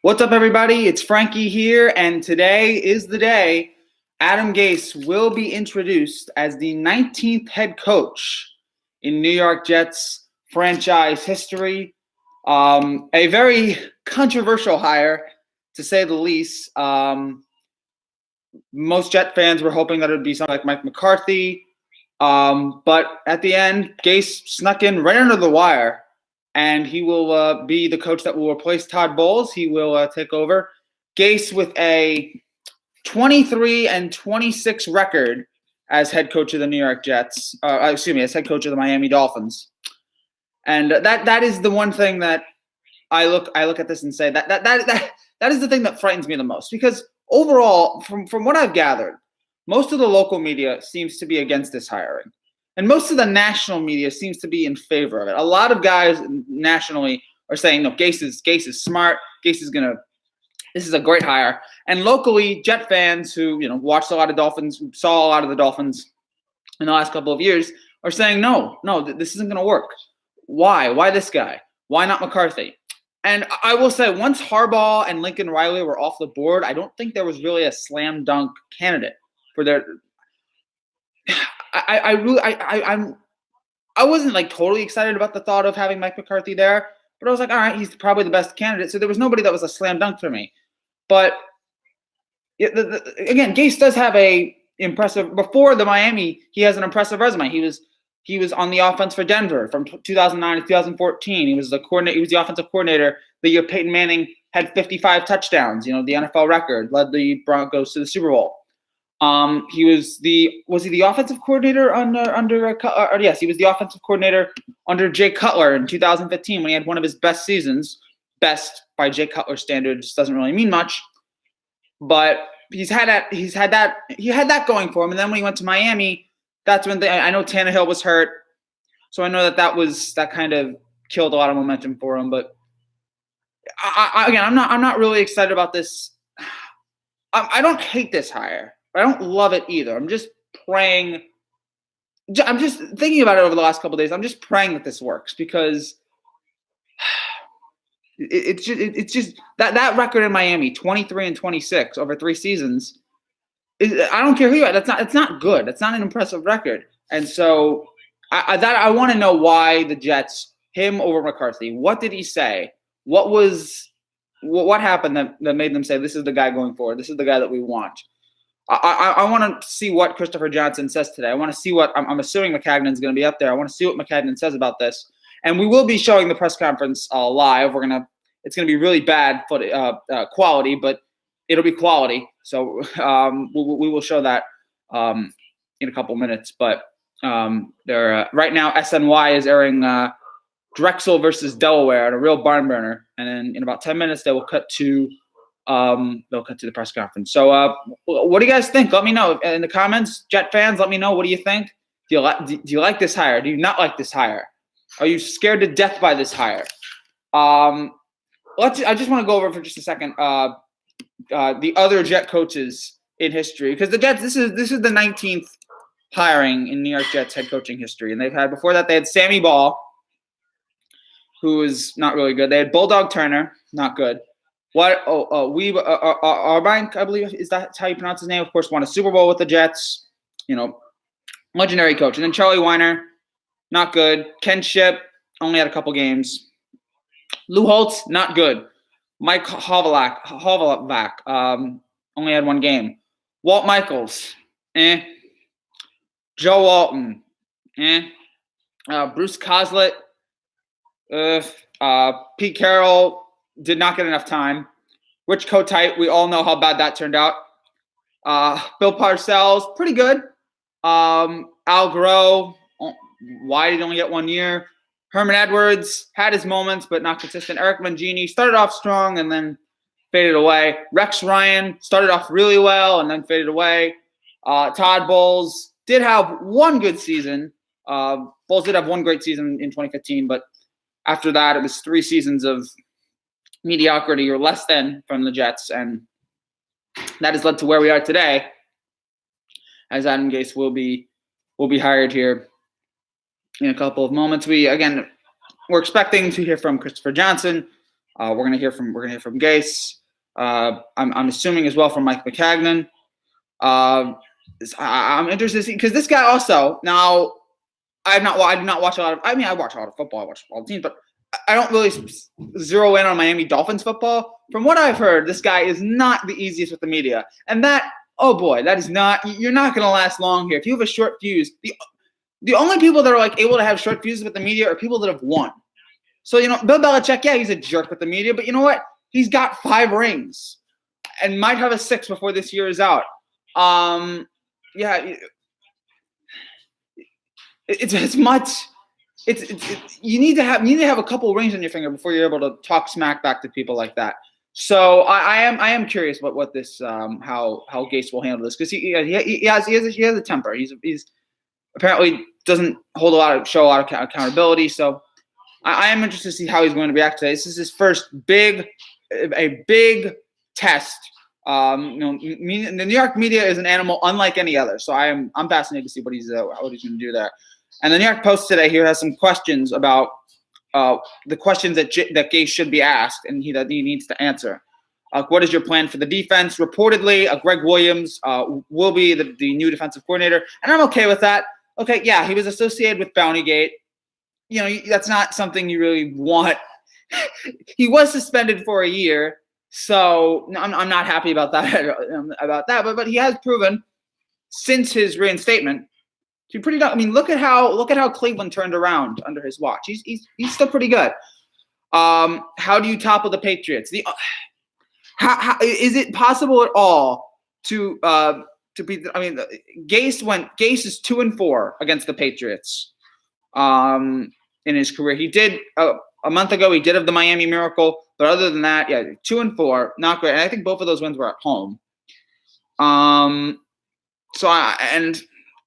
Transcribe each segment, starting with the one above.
What's up, everybody? It's Frankie here, and today is the day Adam Gase will be introduced as the 19th head coach in New York Jets franchise history. A very controversial hire, to say the least. Most Jet fans were hoping that it would be something like Mike McCarthy, but at the end, Gase snuck in right under the wire. And he will be the coach that will replace Todd Bowles. He will take over. Gase with a 23-26 record as head coach of the New York Jets. As head coach of the Miami Dolphins. And that is the one thing that I look at this and say that is the thing that frightens me the most, because overall, from what I've gathered, most of the local media seems to be against this hiring. And most of the national media seems to be in favor of it. A lot of guys nationally are saying, no, Gase is smart. This is a great hire. And locally, Jet fans who watched a lot of Dolphins, saw a lot of the Dolphins in the last couple of years, are saying, no, this isn't going to work. Why? Why this guy? Why not McCarthy? And I will say, once Harbaugh and Lincoln Riley were off the board, I don't think there was really a slam dunk candidate for their. I wasn't like totally excited about the thought of having Mike McCarthy there, but I was like, all right, he's probably the best candidate. So there was nobody that was a slam dunk for me. But again, Gase does have a impressive. Before the Miami, he has an impressive resume. He was on the offense for Denver from 2009 to 2014. He was the offensive coordinator the year Peyton Manning had 55 touchdowns. The NFL record, led the Broncos to the Super Bowl. He was the offensive coordinator yes, he was the offensive coordinator under Jay Cutler in 2015 when he had one of his best seasons. Best by Jay Cutler standards doesn't really mean much, but he had that going for him. And then when he went to Miami, that's when I know Tannehill was hurt, so I know that kind of killed a lot of momentum for him. But I'm not really excited about this. I don't hate this hire. I don't love it either. I'm just praying. I'm just thinking about it over the last couple of days. I'm just praying that this works, because it's just that record in Miami, 23-26 over 3 seasons. I don't care who you are. It's not good. It's not an impressive record. And so I want to know why the Jets, him over McCarthy. What did he say? What happened that made them say, this is the guy going forward? This is the guy that we want. I want to see what Christopher Johnson says today. I want to see what I'm assuming McCagnon's going to be up there. I want to see what McCagnon says about this, and we will be showing the press conference live. It's going to be really bad quality, but it'll be quality. So we will show that in a couple minutes. But right now SNY is airing Drexel versus Delaware at a real barn burner, and then in about 10 minutes they will cut to. They'll cut to the press conference. So, what do you guys think? Let me know in the comments. Jet fans, let me know. What do you think? Do you like this hire? Do you not like this hire? Are you scared to death by this hire? I just want to go over for just a second the other Jet coaches in history, because the Jets. This is the 19th hiring in New York Jets head coaching history, and before that they had Sammy Ball, who was not really good. They had Bulldog Turner, not good. Arbank, I believe, is that how you pronounce his name? Of course, won a Super Bowl with the Jets. Legendary coach. And then Charlie Weiner, not good. Ken Shipp only had a couple games. Lou Holtz, not good. Mike Hovalack, only had 1 game. Walt Michaels, Joe Walton, Bruce Coslett, Pete Carroll. Did not get enough time. Rich Kotite, we all know how bad that turned out. Bill Parcells, pretty good. Al Groh, why did he only get 1 year? Herman Edwards had his moments, but not consistent. Eric Mangini started off strong and then faded away. Rex Ryan started off really well and then faded away. Todd Bowles did have 1 good season. Bowles did have 1 great season in 2015, but after that, it was 3 seasons of mediocrity or less than from the Jets, and that has led to where we are today, as Adam Gase will be hired here in a couple of moments. We're expecting to hear from Christopher Johnson We're gonna hear from Gase. I'm assuming as well from Mike Maccagnan. I'm interested because this guy also now. I do not watch a lot of. I mean, I watch a lot of football. I watch all the teams, but I don't really zero in on Miami Dolphins football. From what I've heard, this guy is not the easiest with the media, and that, oh boy, that is not. You're not going to last long here if you have a short fuse. The only people that are like able to have short fuses with the media are people that have won. So Bill Belichick, yeah, he's a jerk with the media, but you know what? He's got 5 rings, and might have a 6th before this year is out. Yeah. It's much. You need to have a couple rings on your finger before you're able to talk smack back to people like that. So I am curious what this how Gase will handle this, because he has a temper. He's apparently doesn't show a lot of accountability. So I am interested to see how he's going to react to this. This is his first big test. The New York media is an animal unlike any other. So I'm fascinated to see what he's going to do there. And the New York Post today here has some questions about the questions that Gase should be asked, and he needs to answer. What is your plan for the defense? Reportedly, Greg Williams will be the new defensive coordinator, and I'm okay with that. Okay, yeah, he was associated with Bountygate. That's not something you really want. He was suspended for a year, so I'm not happy about that. But he has proven since his reinstatement. He's pretty good. I mean, look at how Cleveland turned around under his watch. He's still pretty good. How do you topple the Patriots? How is it possible at all to beat? I mean, Gase is 2-4 against the Patriots in his career. He did a month ago. He did have the Miami Miracle, but other than that, yeah, 2-4, not great. And I think both of those wins were at home.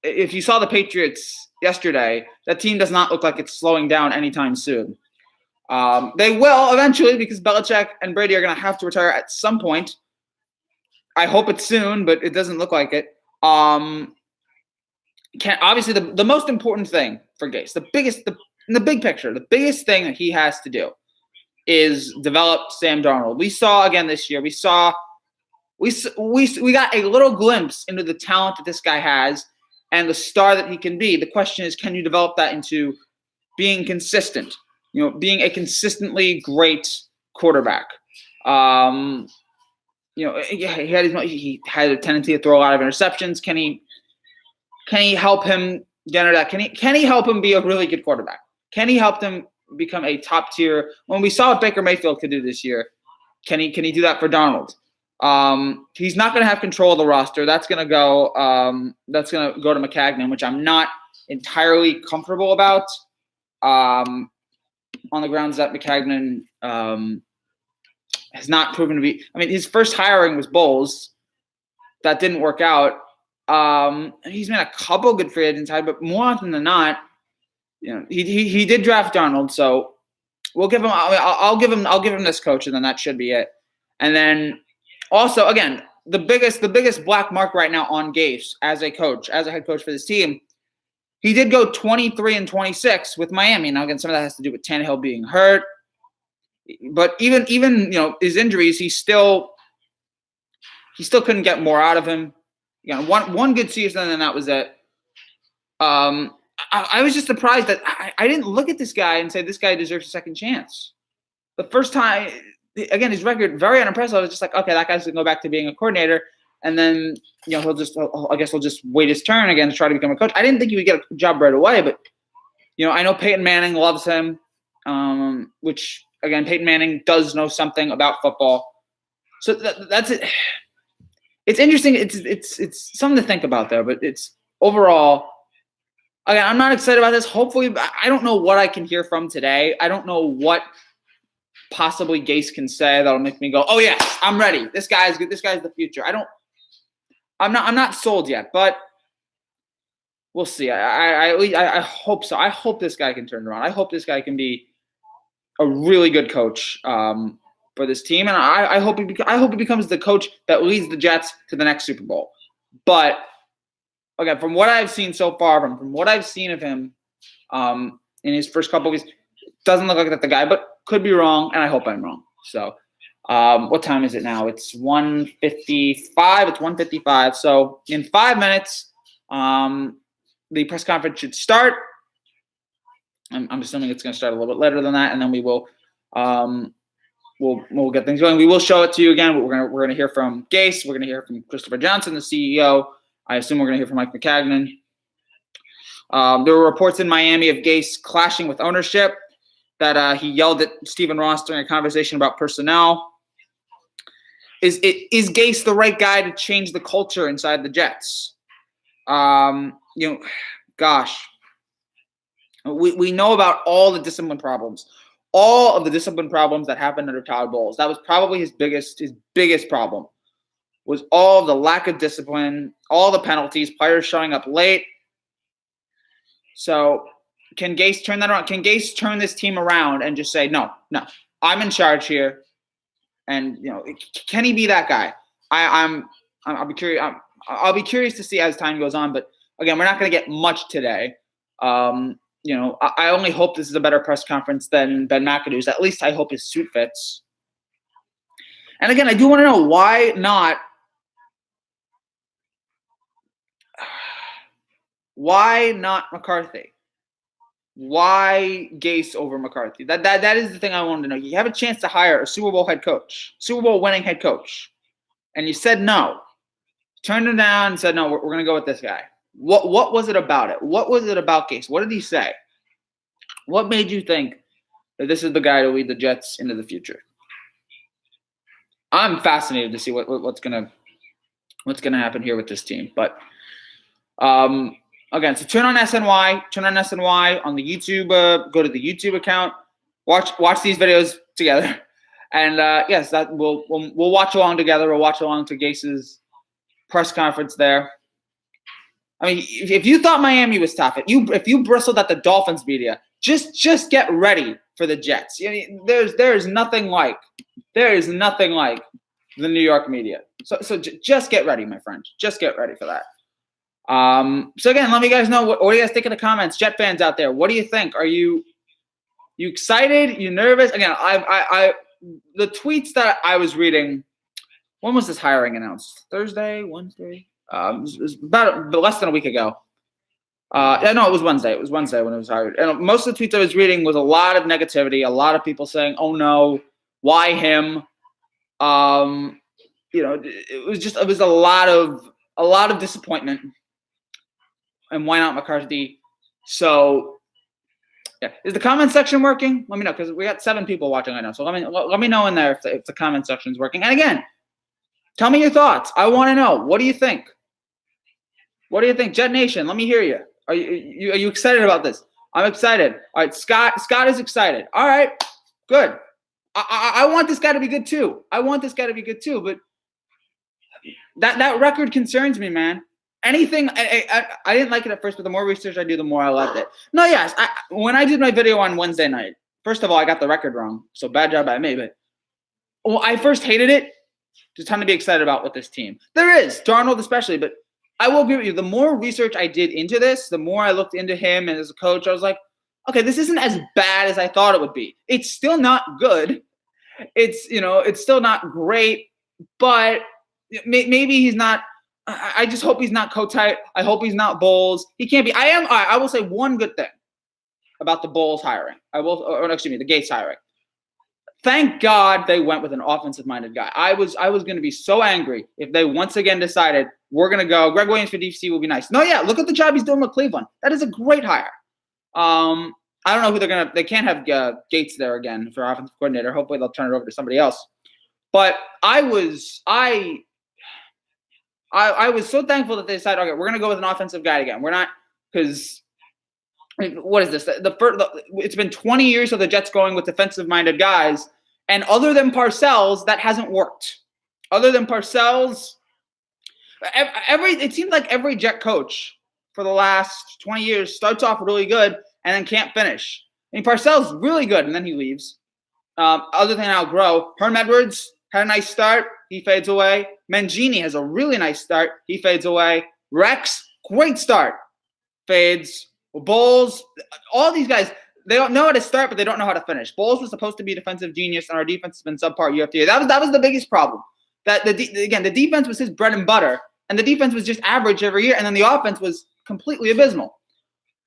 If you saw the Patriots yesterday, that team does not look like it's slowing down anytime soon. They will eventually, because Belichick and Brady are going to have to retire at some point. I hope it's soon, but it doesn't look like it. Obviously, the most important thing for Gase, in the big picture, the biggest thing that he has to do is develop Sam Darnold. We saw again this year. We got a little glimpse into the talent that this guy has and the star that he can be. The question is, can you develop that into being consistent? Being a consistently great quarterback. He had a tendency to throw a lot of interceptions. Can he help him generate that? Can he help him be a really good quarterback? Can he help them become a top tier? When we saw what Baker Mayfield could do this year, can he do that for Darnold? He's not going to have control of the roster. That's going to go to Maccagnan, which I'm not entirely comfortable about. On the grounds that Maccagnan has not proven to be. I mean, his first hiring was Bowles. That didn't work out. He's made a couple good free agents, but more often than not, he did draft Darnold. So we'll give him. I'll give him this coach, and then that should be it. And then. Also, again, the biggest black mark right now on Gase as a head coach for this team, he did go 23-26 with Miami. Now, again, some of that has to do with Tannehill being hurt, but even his injuries, he still couldn't get more out of him. One good season, and that was it. I was just surprised that I didn't look at this guy and say this guy deserves a second chance. The first time. Again, his record very unimpressive. I was just like, okay, that guy's gonna go back to being a coordinator, and then he'll just wait his turn again to try to become a coach. I didn't think he would get a job right away, but I know Peyton Manning loves him, which again, Peyton Manning does know something about football. So that's it. It's interesting. It's something to think about there, but it's overall. Again, I'm not excited about this. Hopefully, I don't know what I can hear from today. I don't know what. Possibly Gase can say that'll make me go, oh yes, I'm ready. This guy's good. This guy's the future. I'm not sold yet, but we'll see. I hope so. I hope this guy can turn around. I hope this guy can be a really good coach for this team, and I hope he becomes the coach that leads the Jets to the next Super Bowl. But again, from what I've seen so far, from what I've seen of him in his first couple of weeks, doesn't look like that's the guy, but could be wrong, and I hope I'm wrong. So what time is it now? It's 1:55. It's 1:55. So in 5 minutes, the press conference should start. I'm assuming it's going to start a little bit later than that, and then we will we'll get things going. We will show it to you again. We're gonna hear from Gase. We're gonna hear from Christopher Johnson, the CEO. I assume we're gonna hear from Mike Maccagnan. There were reports in Miami of Gase clashing with ownership, that he yelled at Stephen Ross during a conversation about personnel. Is Gase the right guy to change the culture inside the Jets? Gosh. We know about all the discipline problems. All of the discipline problems that happened under Todd Bowles. That was probably his biggest problem, was all of the lack of discipline, all the penalties, players showing up late. So can Gase turn that around? Can Gase turn this team around and just say, no, I'm in charge here? And can he be that guy? I'll be curious. I'll be curious to see as time goes on. But again, we're not going to get much today. I only hope this is a better press conference than Ben McAdoo's. At least I hope his suit fits. And again, I do want to know why not McCarthy? Why Gase over McCarthy? That is the thing I wanted to know. You have a chance to hire a Super Bowl winning head coach, and you said no. Turned him down and said no. We're going to go with this guy. What was it about it? What was it about Gase? What did he say? What made you think that this is the guy to lead the Jets into the future? I'm fascinated to see what's gonna happen here with this team. But again, so turn on SNY on the YouTube. Go to the YouTube account. Watch these videos together, and yes, that we'll watch along together. We'll watch along to Gase's press conference there. I mean, if you thought Miami was tough, if you bristled at the Dolphins media, just get ready for the Jets. There is nothing like the New York media. So just get ready, my friends. Just get ready for that. So again, let me guys know what do you guys think in the comments, Jet fans out there. What do you think? Are you excited? You nervous? Again, I the tweets that I was reading. When was this hiring announced? Thursday, Wednesday? It was about less than a week ago. No, it was Wednesday. It was Wednesday when it was hired. And most of the tweets I was reading was a lot of negativity, a lot of people saying, "Oh no, why him?" It was a lot of disappointment. And why not McCarthy? So, yeah, is the comment section working? Let me know, because we got 7 people watching right now. So let me know in there if the comment section is working. And again, tell me your thoughts. I want to know. What do you think? What do you think, Jet Nation? Let me hear you. Are you excited about this? I'm excited. All right, Scott is excited. All right, good. I want this guy to be good too. But that record concerns me, man. Anything, I didn't like it at first, but the more research I do, the more I liked it. No, yes, when I did my video on Wednesday night, first of all, I got the record wrong, so bad job by me. But I first hated it. There's a ton to be excited about with this team. There is, Darnold especially, but I will agree with you. The more research I did into this, the more I looked into him and as a coach, I was like, okay, this isn't as bad as I thought it would be. It's still not good. It's still not great, but maybe he's not. I just hope he's not Kotite. I hope he's not Bowles. He can't be. I will say one good thing about the Bowles hiring. The Gase hiring. Thank God they went with an offensive-minded guy. I was going to be so angry if they once again decided we're going to go Greg Williams for DC will be nice. No, yeah, look at the job he's doing with Cleveland. That is a great hire. I don't know who they're going to – they can't have Gates there again for offensive coordinator. Hopefully they'll turn it over to somebody else. But I was so thankful that they decided, okay, we're going to go with an offensive guy again. We're not – because – what is this? It's been 20 years of the Jets going with defensive-minded guys, and other than Parcells, that hasn't worked. Other than Parcells, it seems like every Jet coach for the last 20 years starts off really good and then can't finish. I mean, Parcells really good, and then he leaves. Other than outgrow, Herm Edwards had a nice start. He fades away. Mangini has a really nice start. He fades away. Rex, great start. Fades. Bowles, all these guys, they don't know how to start, but they don't know how to finish. Bowles was supposed to be a defensive genius, and our defense has been subpar year after year. That was the biggest problem. That the defense was his bread and butter, and the defense was just average every year, and then the offense was completely abysmal.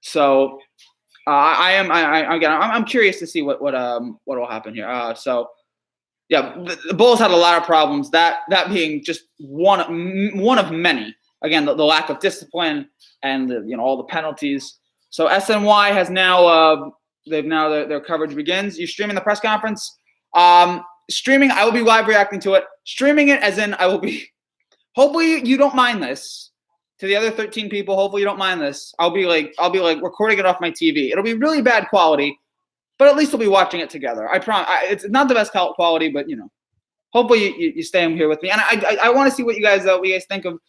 So I'm curious to see what will happen here. The Bulls had a lot of problems. That being just one of many. Again, the lack of discipline and all the penalties. So SNY has now their coverage begins. You're streaming the press conference. Streaming, I will be live reacting to it. Streaming it as in I will be. Hopefully you don't mind this. To the other 13 people, hopefully you don't mind this. I'll be like recording it off my TV. It'll be really bad quality, but at least we'll be watching it together. I promise. It's not the best quality, but hopefully you stay here with me. And I want to see what you guys think of.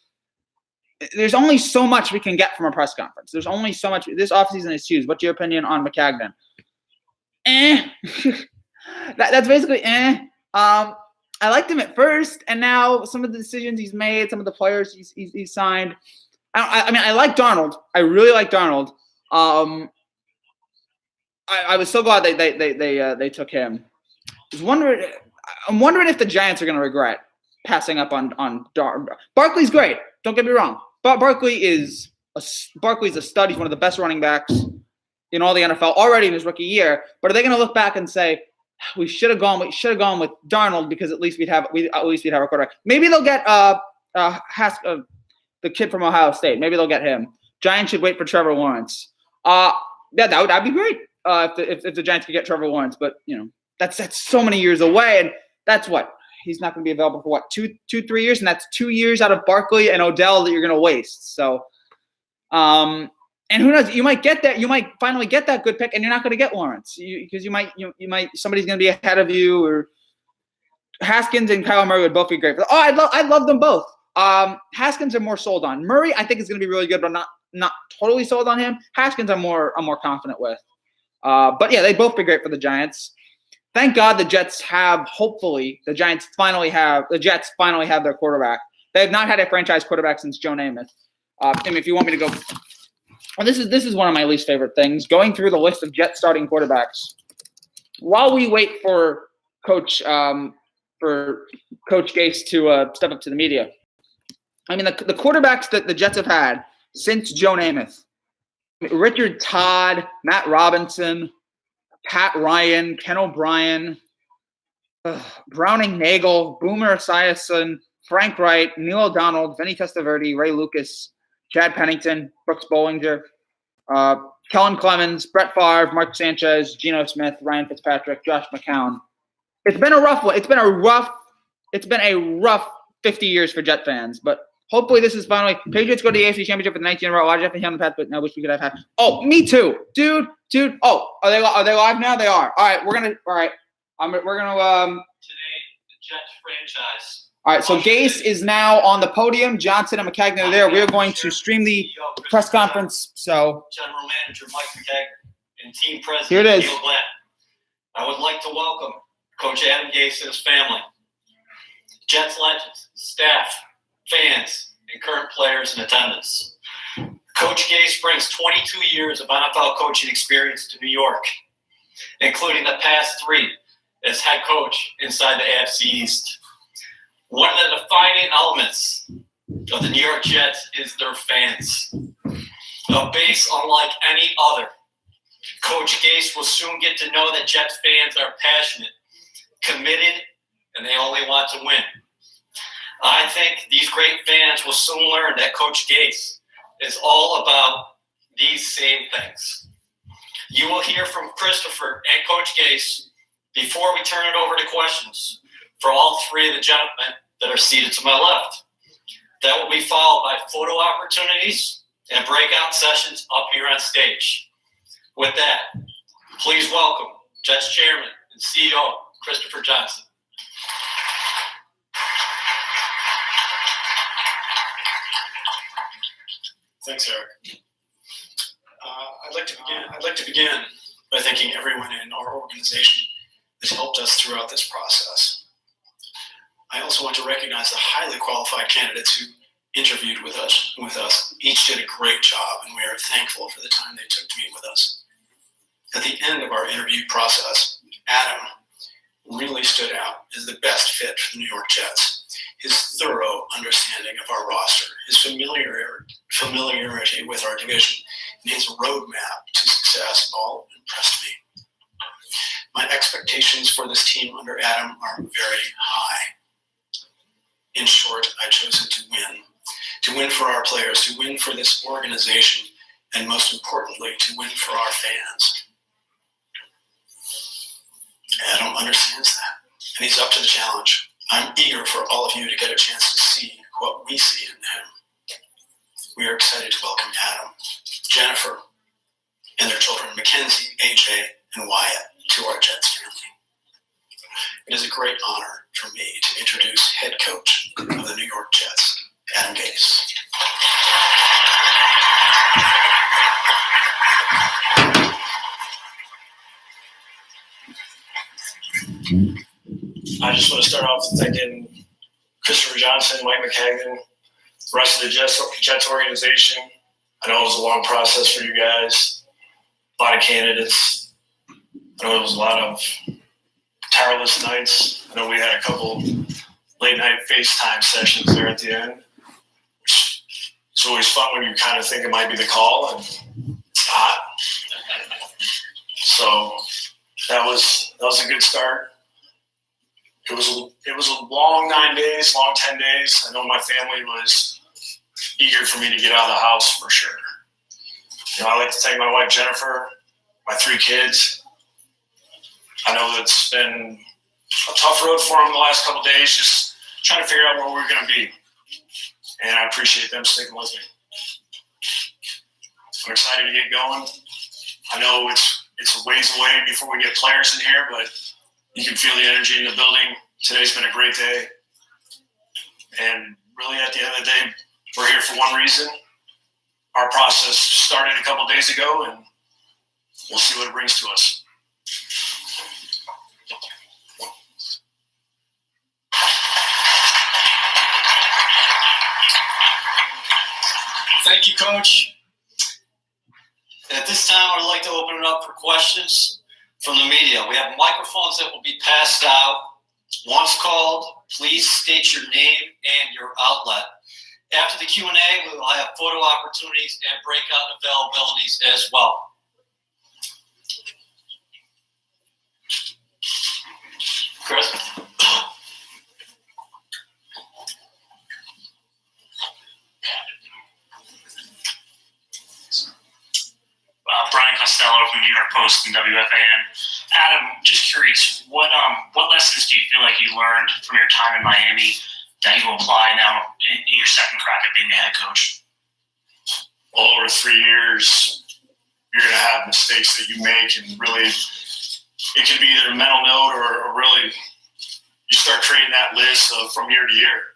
There's only so much we can get from a press conference. There's only so much. This offseason is huge. What's your opinion on Maccagnan? That's basically I liked him at first, and now some of the decisions he's made, some of the players he's signed. I like Darnold. I really like Darnold. I was so glad they took him. I'm wondering if the Giants are going to regret passing up on Darnold. Barkley's great. Don't get me wrong. But Barkley's a stud. He's one of the best running backs in all the NFL already in his rookie year. But are they going to look back and say, we should have gone with Darnold because at least we'd have a quarterback. Maybe they'll get the kid from Ohio State. Maybe they'll get him. Giants should wait for Trevor Lawrence. That'd be great if the Giants could get Trevor Lawrence. But that's so many years away, and that's what he's not going to be available for 3 years, and that's 2 years out of Barkley and Odell that you're going to waste. So, and who knows? You might get that. You might finally get that good pick, and you're not going to get Lawrence because you might somebody's going to be ahead of you, or Haskins and Kyler Murray would both be great. I love them both. Haskins I'm more sold on. Murray I think is going to be really good, but not totally sold on him. Haskins I'm more confident with. But yeah, they both be great for the Giants. Thank God the Jets finally have their quarterback. They have not had a franchise quarterback since Joe Namath. If you want me to go. And this is one of my least favorite things, going through the list of Jet starting quarterbacks while we wait for Coach Gase to step up to the media. I mean, the quarterbacks that the Jets have had since Joe Namath: Richard Todd, Matt Robinson, Pat Ryan, Ken O'Brien, Browning Nagel, Boomer Esiason, Frank Wright, Neil O'Donnell, Vinny Testaverde, Ray Lucas, Chad Pennington, Brooks Bollinger, Kellen Clemens, Brett Favre, Mark Sanchez, Geno Smith, Ryan Fitzpatrick, Josh McCown. It's been a rough one. It's been a rough 50 years for Jet fans, but hopefully this is finally. Patriots go to the AFC Championship for the 19th row. A lot of Jeff and him on the path, but I wish we could have had. Oh, me too, dude. Oh, are they live now? They are. All right, we're gonna. Today the Jets franchise. All right, so Gase is now on the podium. Johnson and Maccagnan are there. We are going to stream the press conference. So, General Manager Mike Maccagnan and Team President here it is. Neil Glenn. I would like to welcome Coach Adam Gase and his family, Jets legends, staff, fans, and current players in attendance. Coach Gase brings 22 years of NFL coaching experience to New York, including the past 3 as head coach inside the AFC East. One of the defining elements of the New York Jets is their fans, a base unlike any other. Coach Gase will soon get to know that Jets fans are passionate, committed, and they only want to win. I think these great fans will soon learn that Coach Gase is all about these same things. You will hear from Christopher and Coach Gase before we turn it over to questions for all 3 of the gentlemen that are seated to my left. That will be followed by photo opportunities and breakout sessions up here on stage. With that, please welcome Jets Chairman and CEO Christopher Johnson. Thanks, Eric. I'd like to begin by thanking everyone in our organization that helped us throughout this process. I also want to recognize the highly qualified candidates who interviewed with us. Each did a great job, and we are thankful for the time they took to meet with us. At the end of our interview process, Adam really stood out as the best fit for the New York Jets. His thorough understanding of our roster, his familiarity with our division, and his roadmap to success all impressed me. My expectations for this team under Adam are very high. In short, I chose to win for our players, to win for this organization, and most importantly, to win for our fans. Adam understands that, and he's up to the challenge. I'm eager for all of you to get a chance to see what we see in him. We are excited to welcome Adam, Jennifer, and their children, Mackenzie, AJ, and Wyatt, to our Jets family. It is a great honor for me to introduce head coach of the New York Jets, Adam Gase. I just want to start off thanking Christopher Johnson, Mike McCagnon, the rest of the Jets organization. I know it was a long process for you guys, a lot of candidates. I know it was a lot of tireless nights. I know we had a couple late night FaceTime sessions there at the end, which is always fun when you kind of think it might be the call and it's not. So that was a good start. It was a long 9 days, long 10 days. I know my family was eager for me to get out of the house for sure. You know, I like to thank my wife Jennifer, my 3 kids. I know it's been a tough road for them the last couple of days, just trying to figure out where we're going to be. And I appreciate them sticking with me. I'm excited to get going. I know it's a ways away before we get players in here, but you can feel the energy in the building. Today's been a great day. And really at the end of the day, we're here for one reason. Our process started a couple days ago, and we'll see what it brings to us. Thank you, Coach. At this time, I'd like to open it up for questions from the media. We have microphones that will be passed out. Once called, please state your name and your outlet. After the Q&A, we will have photo opportunities and breakout availabilities as well. Chris? Brian Costello from New York Post and WFAN. Adam, just curious, what lessons do you feel like you learned from your time in Miami that you will apply now in your second crack at being a head coach? Well, over 3 years, you're going to have mistakes that you make, and really, it can be either a mental note or really you start creating that list of from year to year.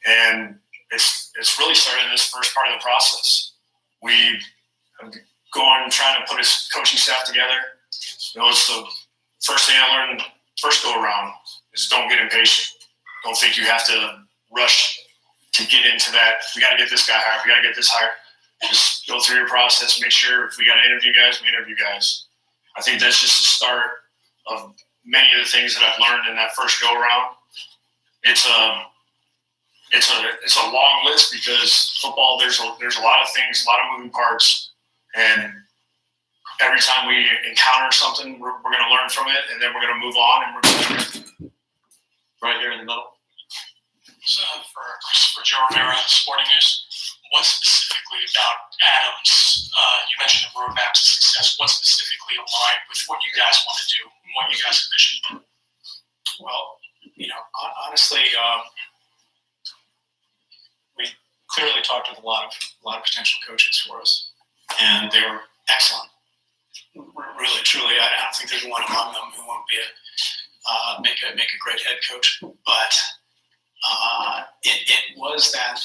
And it's really started in this first part of the process. We have gone trying to put his coaching staff together. You know, it's the first thing I learned first go around is don't get impatient. Don't think you have to rush to get into that. We got to get this guy hired. We got to get this hired. Just go through your process. Make sure if we got to interview guys, we interview guys. I think that's just the start of many of the things that I've learned in that first go around. It's a long list because football, there's a lot of things, a lot of moving parts, and every time we encounter something, we're going to learn from it, and then we're going to move on, and we're going to Right here in the middle. So for Christopher Joe Rivera, Sporting News, what specifically about Adams, you mentioned the roadmap to success, what specifically aligned with what you guys want to do, what you guys envision? Well, you know, honestly, we clearly talked with a lot of potential coaches for us, and they were excellent. Really, truly, I don't think there's one among them who won't be make a great head coach. But it was that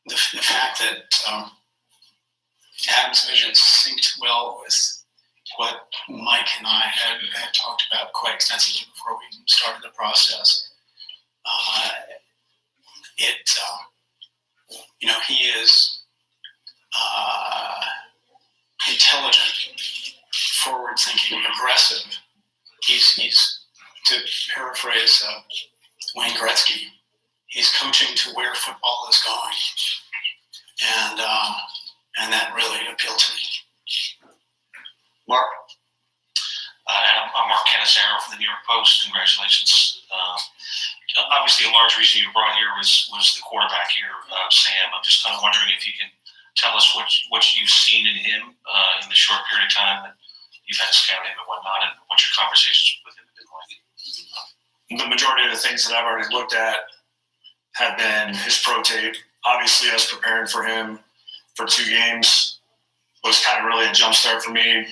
the fact that Adam's vision synced well with what Mike and I had talked about quite extensively before we started the process. You know, he is intelligent, forward-thinking Wayne Gretzky. He's coaching to where football is going, and that really appealed to me. Mark? Adam, I'm Mark Canizaro from the New York Post. Congratulations. Obviously, a large reason you were brought here was the quarterback here, Sam. I'm just kind of wondering if you can tell us what you've seen in him in the short period of time that you've had to scout him and whatnot, and what your conversations with him have been like. The majority of the things that I've already looked at have been his pro tape. Obviously, us preparing for him for 2 games was kind of really a jump start for me.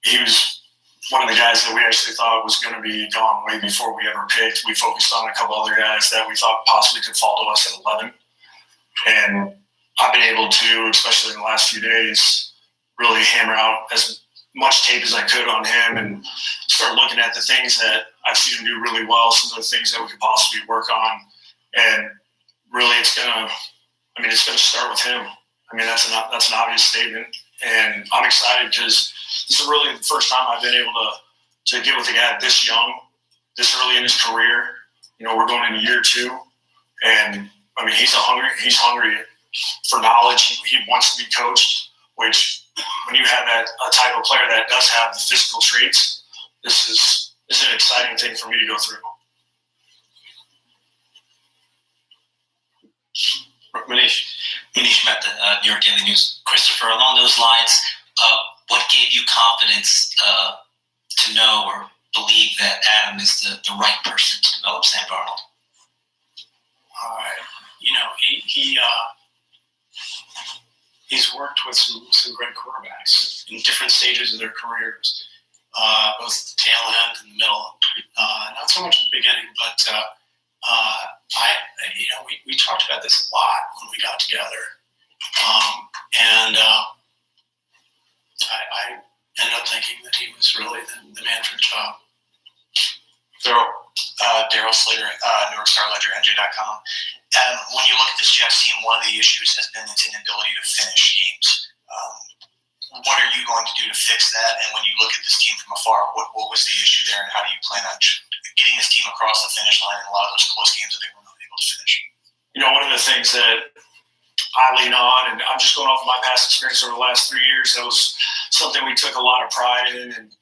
He was one of the guys that we actually thought was going to be gone way before we ever picked. We focused on a couple other guys that we thought possibly could fall to us at 11. And I've been able to, especially in the last few days, really hammer out as much tape as I could on him and start looking at the things that I've seen him do really well, some of the things that we could possibly work on. And really it's going to start with him. I mean, that's an obvious statement. And I'm excited because this is really the first time I've been able to get with a guy this young, this early in his career. You know, we're going into year 2. And, I mean, he's hungry for knowledge. He wants to be coached, which when you have a type of player that does have the physical traits, this is an exciting thing for me to go through. Manish Mehta, New York Daily News. Christopher, along those lines, what gave you confidence to know or believe that Adam is the right person to develop Sam Darnold? All right. You know, he's worked with some great quarterbacks in different stages of their careers, both the tail end and the middle. Not so much in the beginning, but we talked about this a lot when we got together, and I ended up thinking that he was really the man for the job. Daryl Slater, New York Star Ledger, NJ.com. Adam, when you look at this Jets team, one of the issues has been its inability to finish games. What are you going to do to fix that? And when you look at this team from afar, what was the issue there, and how do you plan on getting this team across the finish line in a lot of those close games that they were not able to finish? You know, one of the things that I lean on, and I'm just going off my past experience over the last 3 years, that was something we took a lot of pride in, and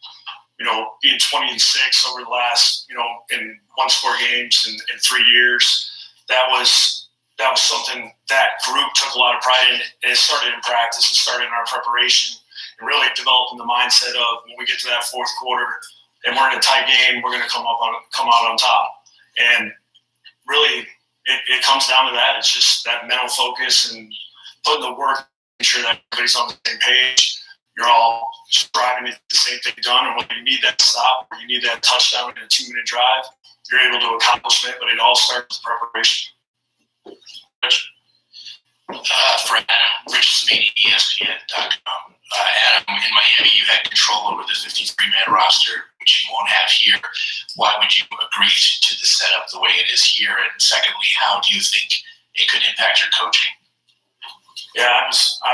you know, being 20-6 over the last, you know, in 1-score games in 3 years, that was something that group took a lot of pride in. And it started in practice, it started in our preparation, and really developing the mindset of when we get to that 4th quarter and we're in a tight game, we're going to come out on top. And really, it comes down to that. It's just that mental focus and putting the work, making sure that everybody's on the same page. You're all striving to get the same thing done, and when you need that stop or you need that touchdown in a 2-minute drive, you're able to accomplish it, but it all starts with preparation. For Adam, Rich Zamini, ESPN.com. Adam, in Miami, you had control over the 53-man roster, which you won't have here. Why would you agree to the setup the way it is here? And secondly, how do you think it could impact your coaching? Yeah, I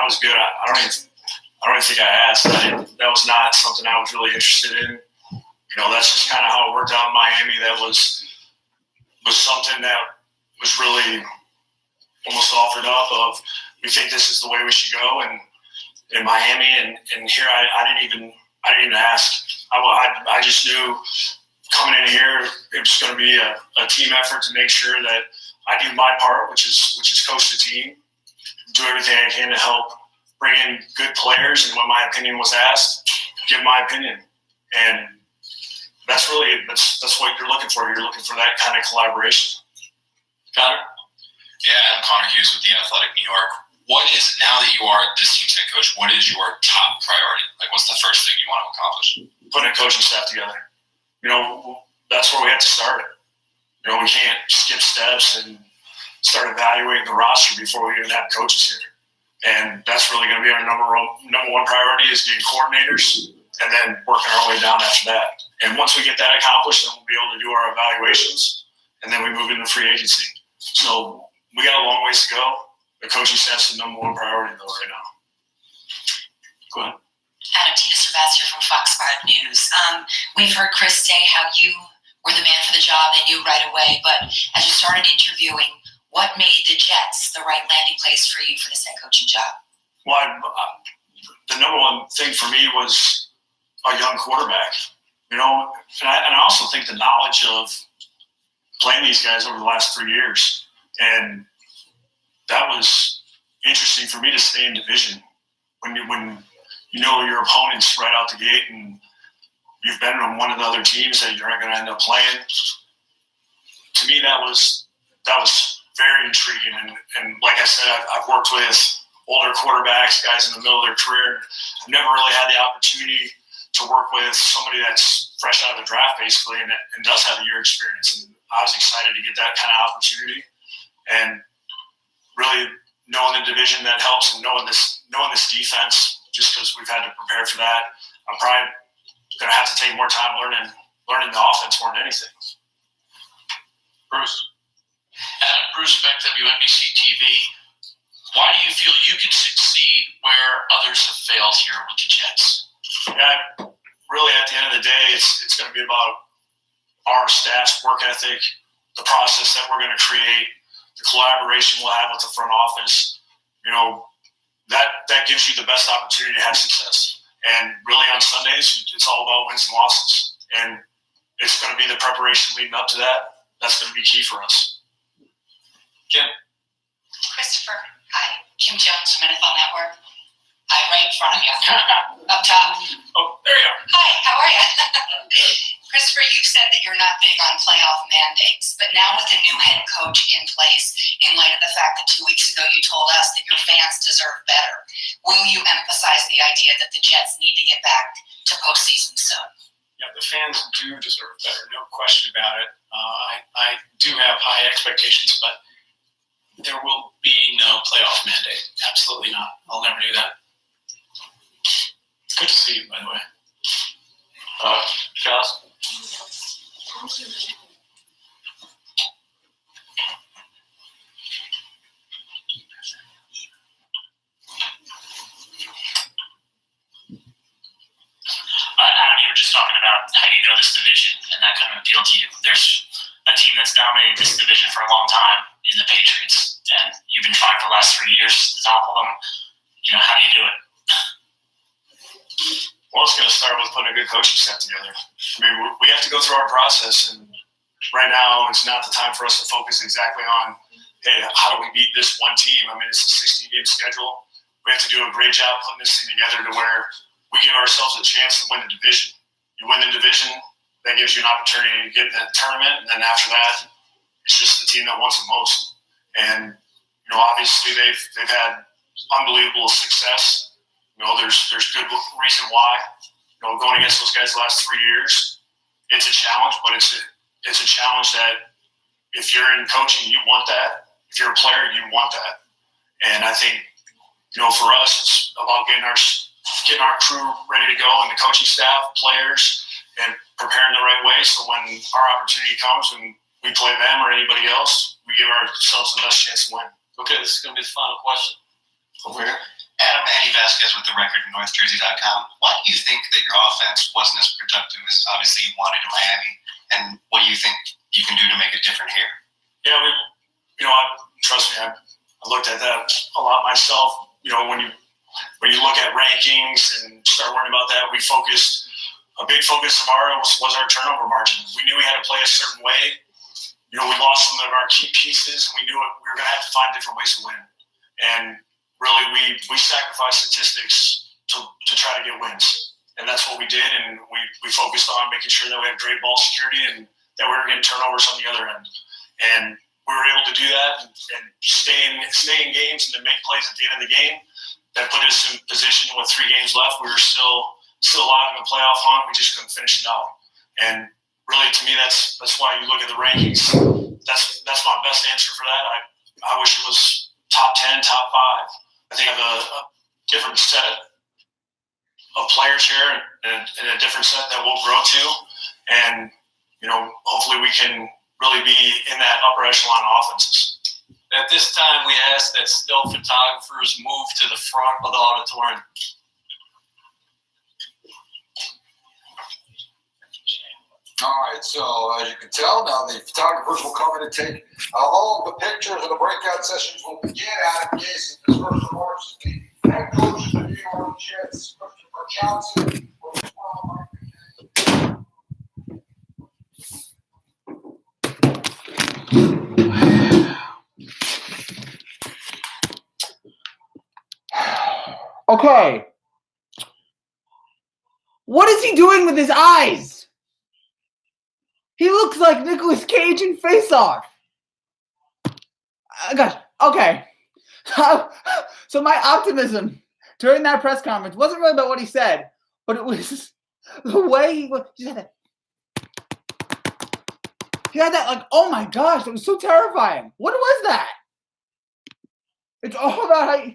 was good. I don't even think I asked. That was not something I was really interested in. You know, that's just kind of how it worked out in Miami. That was something that was really almost offered up of, we think this is the way we should go. And in Miami and here, I didn't even ask. I just knew coming in here, it was going to be a team effort to make sure that I do my part, which is coach the team, do everything I can to help bring in good players, and when my opinion was asked, give my opinion. And that's what you're looking for. You're looking for that kind of collaboration. Connor? Yeah, I'm Connor Hughes with The Athletic New York. What is, now that you are this team's head coach, what is your top priority? Like, what's the first thing you want to accomplish? Putting a coaching staff together. You know, that's where we have to start. You know, we can't skip steps and start evaluating the roster before we even have coaches here. And that's really going to be our number one priority, is getting coordinators and then working our way down after that. And once we get that accomplished, then we'll be able to do our evaluations, and then we move into free agency. So we got a long ways to go. The coaching staff's the number one priority, though, right now. Go ahead. Adam, Tina Sebastian from Fox 5 News. We've heard Chris say how you were the man for the job. They knew right away. But as you started interviewing, what made the Jets the right landing place for you for this head coaching job? Well, the number one thing for me was a young quarterback, and I also think the knowledge of playing these guys over the last 3 years, and that was interesting for me to stay in division when you know your opponents right out the gate, and you've been on one of the other teams that you're going to end up playing. To me, that was very intriguing, and like I said, I've worked with older quarterbacks, guys in the middle of their career. I've never really had the opportunity to work with somebody that's fresh out of the draft, basically, and does have a year experience. And I was excited to get that kind of opportunity, and really knowing the division that helps, and knowing this defense, just because we've had to prepare for that. I'm probably going to have to take more time learning the offense more than anything. Bruce. Adam, Bruce Beck, WNBC TV. Why do you feel you can succeed where others have failed here with the Jets? Yeah, really, at the end of the day, it's going to be about our staff's work ethic, the process that we're going to create, the collaboration we'll have with the front office. That gives you the best opportunity to have success. And really, on Sundays, it's all about wins and losses. And it's going to be the preparation leading up to that. That's going to be key for us. Kim. Christopher, hi. Kim Jones from NFL Network. Hi, right in front of you. Up top. Oh, there you are. Hi, how are you? Christopher, you've said that you're not big on playoff mandates, but now with the new head coach in place, in light of the fact that 2 weeks ago you told us that your fans deserve better, will you emphasize the idea that the Jets need to get back to postseason soon? Yeah, the fans do deserve better, no question about it. I do have high expectations, but there will be no playoff mandate. Absolutely not. I'll never do that. Good to see you, by the way. Josh. Adam, you were just talking about how you know this division, and that kind of appealed to you. There's a team that's dominated this division for a long time in the Patriots, and you've been trying for the last 3 years to topple them. How do you do it? Well, it's going to start with putting a good coaching staff together. I mean, we have to go through our process, and right now it's not the time for us to focus exactly on, hey, how do we beat this one team? I mean, it's a 16-game schedule. We have to do a great job putting this thing together to where we give ourselves a chance to win the division. You win the division, that gives you an opportunity to get in that tournament, and then after that, it's just the team that wants it most. And obviously they've had unbelievable success. There's good reason why. Going against those guys the last 3 years, it's a challenge, but it's a challenge that if you're in coaching, you want that. If you're a player, you want that. And I think, for us, it's about getting our crew ready to go, and the coaching staff, players, and preparing the right way. So when our opportunity comes and we play them or anybody else, we give ourselves the best chance to win. Okay, this is going to be the final question. Over here. Adam, Eddie Vasquez with the record in NorthJersey.com. Why do you think that your offense wasn't as productive as obviously you wanted in Miami? And what do you think you can do to make it different here? Yeah, trust me, I looked at that a lot myself. When you look at rankings and start worrying about that, a big focus of ours was our turnover margin. We knew we had to play a certain way. We lost some of our key pieces, and we knew we were going to have to find different ways to win. And really, we sacrificed statistics to try to get wins. And that's what we did, and we focused on making sure that we had great ball security and that we were getting turnovers on the other end. And we were able to do that and stay in games and to make plays at the end of the game that put us in position with 3 games left. We were still alive in the playoff hunt. We just couldn't finish it out. And really, to me, that's why you look at the rankings. That's my best answer for that. I wish it was top 10, top 5. I think I have a different set of players here and a different set that we'll grow to. And, hopefully we can really be in that upper echelon of offenses. At this time, we ask that still photographers move to the front of the auditorium. All right, so as you can tell, now the photographers will come in and take all of the pictures, and the breakout sessions will begin. Adam Gase, in his first remarks, the head coach of the New York Jets, Christopher Johnson, will respond. Okay. What is he doing with his eyes? He looks like Nicolas Cage in Face Off. Gosh, okay. So my optimism during that press conference wasn't really about what he said, but it was the way he had that. He had that, like, oh my gosh, it was so terrifying. What was that? It's all about how you,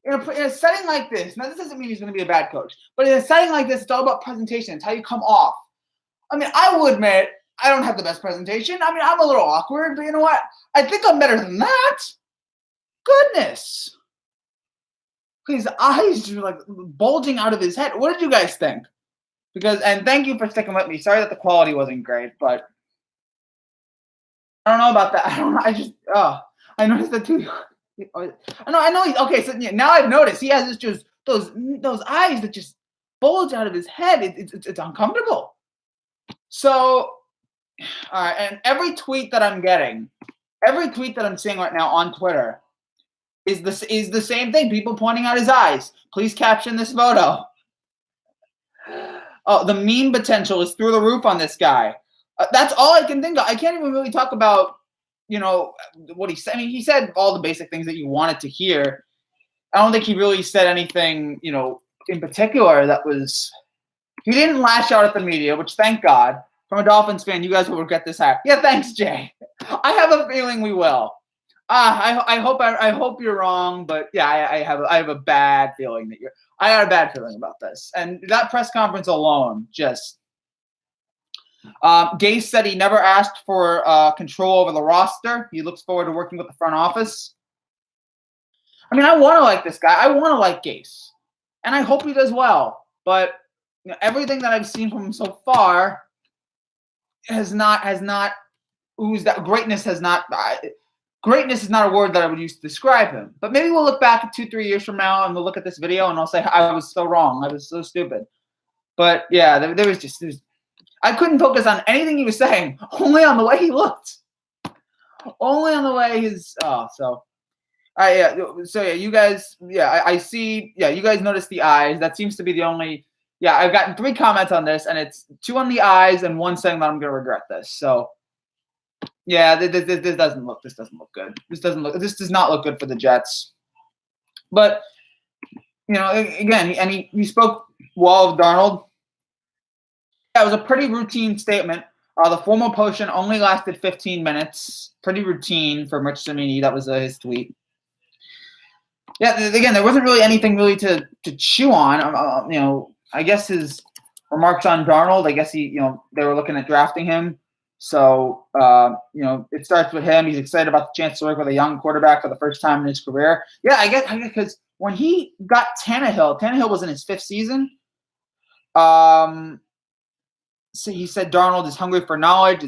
in a setting like this. Now, this doesn't mean he's going to be a bad coach, but in a setting like this, it's all about presentation. It's how you come off. I mean, I will admit, I don't have the best presentation. I mean, I'm a little awkward, but you know what? I think I'm better than that. Goodness. His eyes are like bulging out of his head. What did you guys think? And thank you for sticking with me. Sorry that the quality wasn't great, but I don't know about that. I don't know. I noticed that too. I know. Okay, so now I've noticed he has just those eyes that just bulge out of his head. It's uncomfortable. So, all right, and every tweet that I'm seeing right now on Twitter is the same thing. People pointing out his eyes. Please caption this photo. Oh, the meme potential is through the roof on this guy. That's all I can think of. I can't even really talk about, what he said. I mean, he said all the basic things that you wanted to hear. I don't think he really said anything, in particular that was. He didn't lash out at the media, which thank God. From a Dolphins fan, you guys will regret this hire. Yeah, thanks, Jay. I have a feeling we will. I hope you're wrong, but yeah, I have a bad feeling that I got a bad feeling about this. And that press conference alone, just Gase said he never asked for control over the roster. He looks forward to working with the front office. I mean, I want to like this guy. I want to like Gase, and I hope he does well. But everything that I've seen from him so far has not oozed that greatness has not. Greatness is not a word that I would use to describe him. But maybe we'll look back 2-3 years from now and we'll look at this video and I'll say I was so wrong. I was so stupid. But yeah, there was I couldn't focus on anything he was saying, only on the way he looked. Only on the way you guys, I see, you guys noticed the eyes. That seems to be the only, I've gotten 3 comments on this, and it's 2 on the eyes and 1 saying that I'm going to regret this. So, yeah, this doesn't look good. This does not look good for the Jets. But, again, he spoke well of Darnold. Yeah, it was a pretty routine statement. The formal potion only lasted 15 minutes. Pretty routine for Rich Cimini. That was his tweet. Yeah, again, there wasn't really anything really to chew on. I guess his remarks on Darnold, I guess they were looking at drafting him. So, it starts with him. He's excited about the chance to work with a young quarterback for the first time in his career. Yeah, I guess because when he got Tannehill was in his 5th season. So he said Darnold is hungry for knowledge.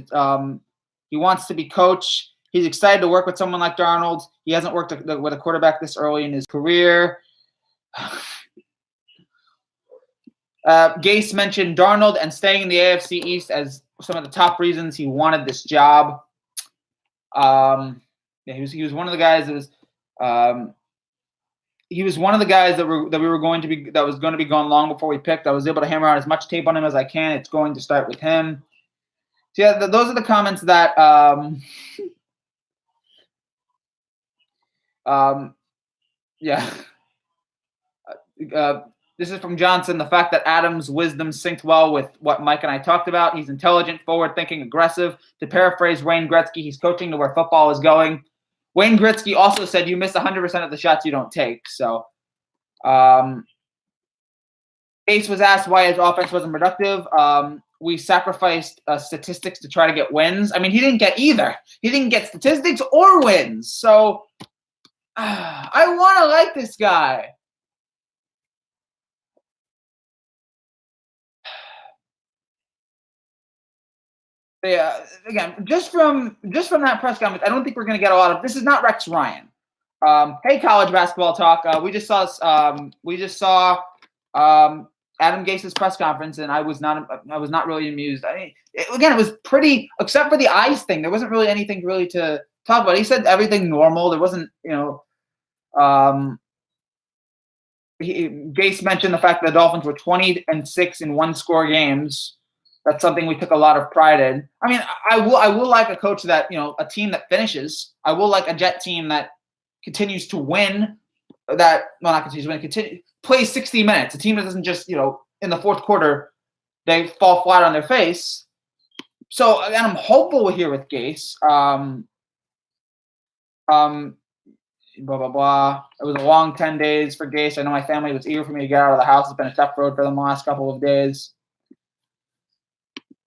He wants to be coach. He's excited to work with someone like Darnold. He hasn't worked with a quarterback this early in his career. Gase mentioned Darnold and staying in the AFC East as some of the top reasons he wanted this job. He was one of the guys that was. He was one of the guys that was going to be gone long before we picked. I was able to hammer out as much tape on him as I can. It's going to start with him. So yeah, those are the comments that. This is from Johnson. The fact that Adams' wisdom synced well with what Mike and I talked about. He's intelligent, forward-thinking, aggressive. To paraphrase Wayne Gretzky, he's coaching to where football is going. Wayne Gretzky also said you miss 100% of the shots you don't take. So, Gase was asked why his offense wasn't productive. We sacrificed statistics to try to get wins. I mean, he didn't get either. He didn't get statistics or wins. So, I want to like this guy. Yeah, again, just from that press conference, I don't think we're going to get a lot of. This is not Rex Ryan. Hey, college basketball talk. We just saw Adam Gase's press conference, and I was not really amused. I mean, it was pretty, except for the eyes thing. There wasn't really anything really to talk about. He said everything normal. There wasn't, Gase mentioned the fact that the Dolphins were 20-6 in one-score games. That's something we took a lot of pride in. I mean, I will like a coach that, a team that finishes. I will like a Jet team that continues to win. Plays 60 minutes. A team that doesn't just, in the fourth quarter, they fall flat on their face. So, again, I'm hopeful here with Gase. Blah, blah, blah. It was a long 10 days for Gase. I know my family was eager for me to get out of the house. It's been a tough road for them the last couple of days.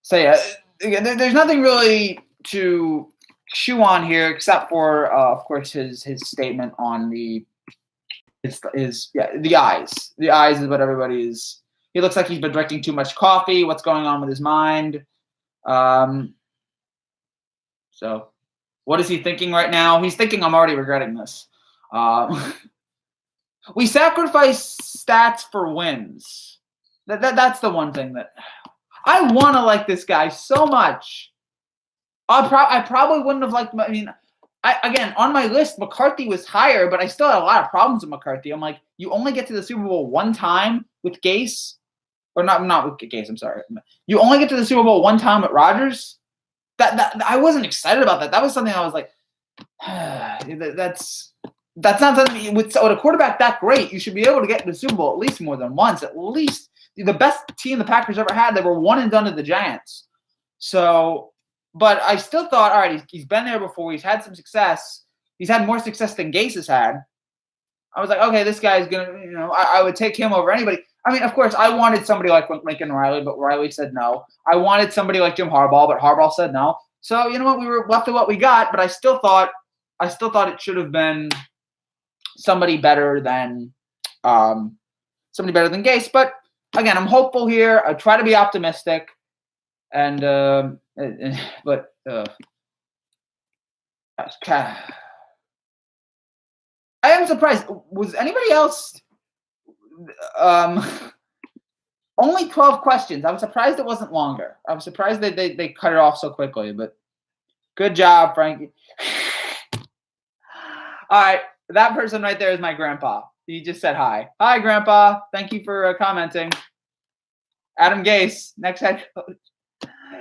So, yeah, there's nothing really to chew on here except for, of course, his statement on the eyes. The eyes is what everybody is. He looks like he's been drinking too much coffee. What's going on with his mind? So, what is he thinking right now? He's thinking, I'm already regretting this. We sacrifice stats for wins. That's the one thing that I want to like this guy so much. I probably wouldn't have liked. Again, on my list, McCarthy was higher, but I still had a lot of problems with McCarthy. I'm like, you only get to the Super Bowl one time with Gase, or not with Gase. I'm sorry. You only get to the Super Bowl one time with Rodgers. That I wasn't excited about that. That was something I was like, that's not something with a quarterback that great. You should be able to get to the Super Bowl at least more than once. At least the best team the Packers ever had. They were one and done to the Giants. So, but I still thought, all right, he's been there before. He's had some success. He's had more success than Gase has had. I was like, okay, this guy's gonna, I would take him over anybody. I mean, of course, I wanted somebody like Lincoln Riley, but Riley said no. I wanted somebody like Jim Harbaugh, but Harbaugh said no. So you know what? We were left with what we got. But I still thought it should have been somebody better than Gase. But again, I'm hopeful here. I try to be optimistic, I am surprised. Was anybody else? Only 12 questions. I was surprised it wasn't longer. I was surprised that they cut it off so quickly. But good job, Frankie. All right, that person right there is my grandpa. He just said hi. Hi, Grandpa. Thank you for commenting. Adam Gase, next head coach.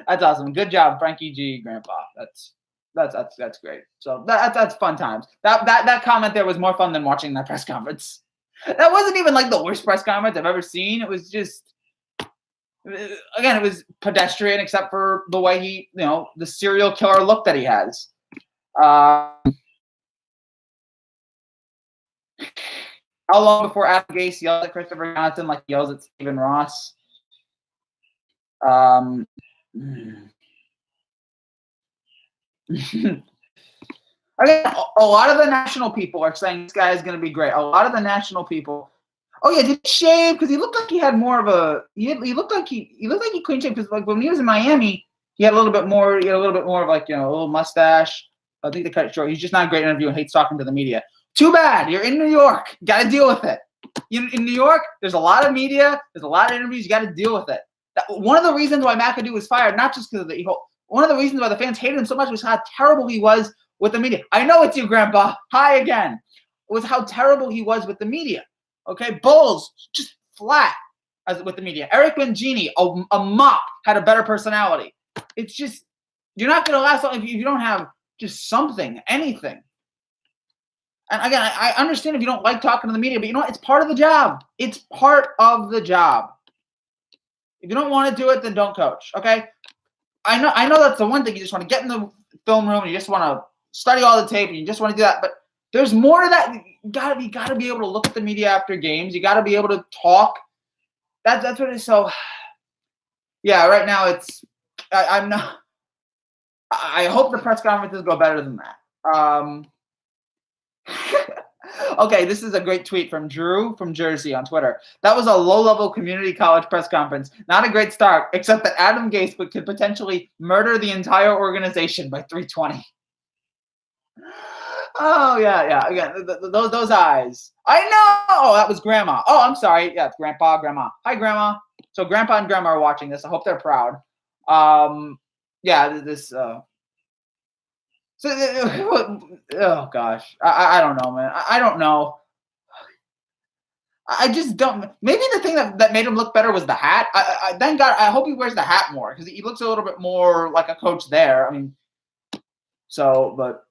That's awesome. Good job, Frankie G, Grandpa. That's great. So that's fun times. That comment there was more fun than watching that press conference. That wasn't even like the worst press conference I've ever seen. It was just, again, it was pedestrian except for the way he, the serial killer look that he has. How long before Adam Gase yelled at Christopher Johnson like he yells at Stephen Ross? Again, a lot of the national people are saying this guy is going to be great. A lot of the national people. Oh yeah, did he shave? Because he looked like he had more of a. He looked like he clean shaved. Because like when he was in Miami, he had a little bit more. He had a little bit more of like a little mustache. I think they cut it short. He's just not a great interviewer and hates talking to the media. Too bad. You're in New York. You got to deal with it. In New York, there's a lot of media. There's a lot of interviews. You got to deal with it. One of the reasons why McAdoo was fired, not just because of the one of the reasons why the fans hated him so much was how terrible he was with the media. I know it's you, Grandpa. Hi again. It was how terrible he was with the media. Okay, Bulls just flat with the media. Eric Mangini, a mop, had a better personality. It's just you're not going to last long if you don't have just something, anything. And again, I understand if you don't like talking to the media, but you know what? It's part of the job. It's part of the job. If you don't want to do it, then don't coach. Okay. I know that's the one thing. You just want to get in the film room and you just want to study all the tape and you just want to do that. But there's more to that. You gotta be able to look at the media after games. You gotta be able to talk. That's what it is. So yeah, right now it's I'm not. I hope the press conferences go better than that. Okay, this is a great tweet from Drew from Jersey on Twitter. That was a low-level community college press conference. Not a great start, except that Adam Gase could potentially murder the entire organization by 3:20. Oh, yeah. Again, those eyes. I know. Oh, that was Grandma. Oh, I'm sorry. Yeah, it's Grandpa, Grandma. Hi, Grandma. So Grandpa and Grandma are watching this. I hope they're proud. Yeah, this. Oh gosh, I don't know, man. I don't know. I just don't. Maybe the thing that made him look better was the hat. Thank God. I hope he wears the hat more because he looks a little bit more like a coach there. I mean, so, but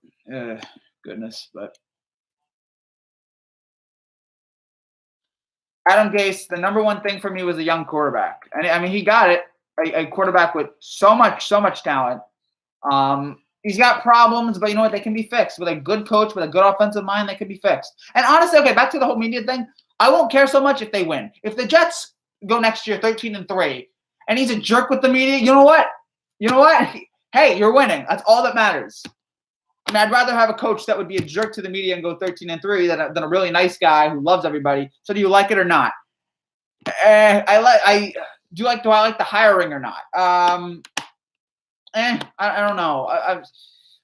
goodness, but Adam Gase, the number one thing for me was a young quarterback, and I mean he got it. A quarterback with so much talent. He's got problems, but you know what? They can be fixed with a good coach, with a good offensive mind. They can be fixed. And honestly, okay, back to the whole media thing. I won't care so much if they win. If the Jets go next year 13-3, and he's a jerk with the media, you know what? Hey, you're winning. That's all that matters. I mean, I'd rather have a coach that would be a jerk to the media and go 13-3 than a really nice guy who loves everybody. So do you like it or not? Do I like the hiring or not? I don't know.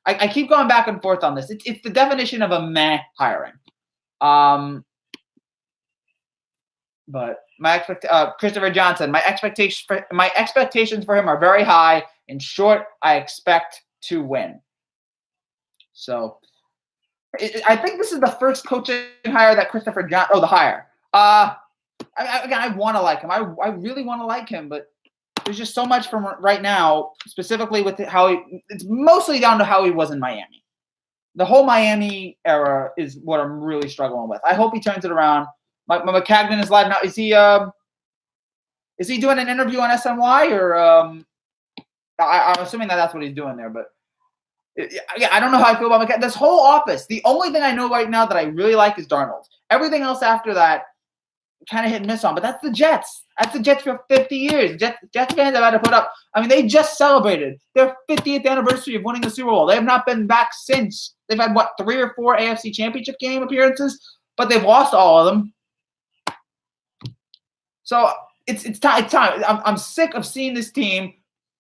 I keep going back and forth on this. It's the definition of a meh hiring. But Christopher Johnson, my expectations for him are very high. In short, I expect to win. So I think this is the first coaching hire that Christopher Johnson. Oh, the hire. I want to like him. I really want to like him, but there's just so much from right now, specifically with it's mostly down to how he was in Miami. The whole Miami era is what I'm really struggling with. I hope he turns it around. My McCagnon is live now. Is he doing an interview on SNY or I'm assuming that's what he's doing there, but yeah, I don't know how I feel about McCagnon. This whole office, the only thing I know right now that I really like is Darnold. Everything else after that, kind of hit and miss on, but that's the Jets. That's the Jets for 50 years. Jets fans have had to put up. I mean, they just celebrated their 50th anniversary of winning the Super Bowl. They have not been back since. They've had, 3 or 4 AFC Championship game appearances, but they've lost all of them. So it's time. I'm sick of seeing this team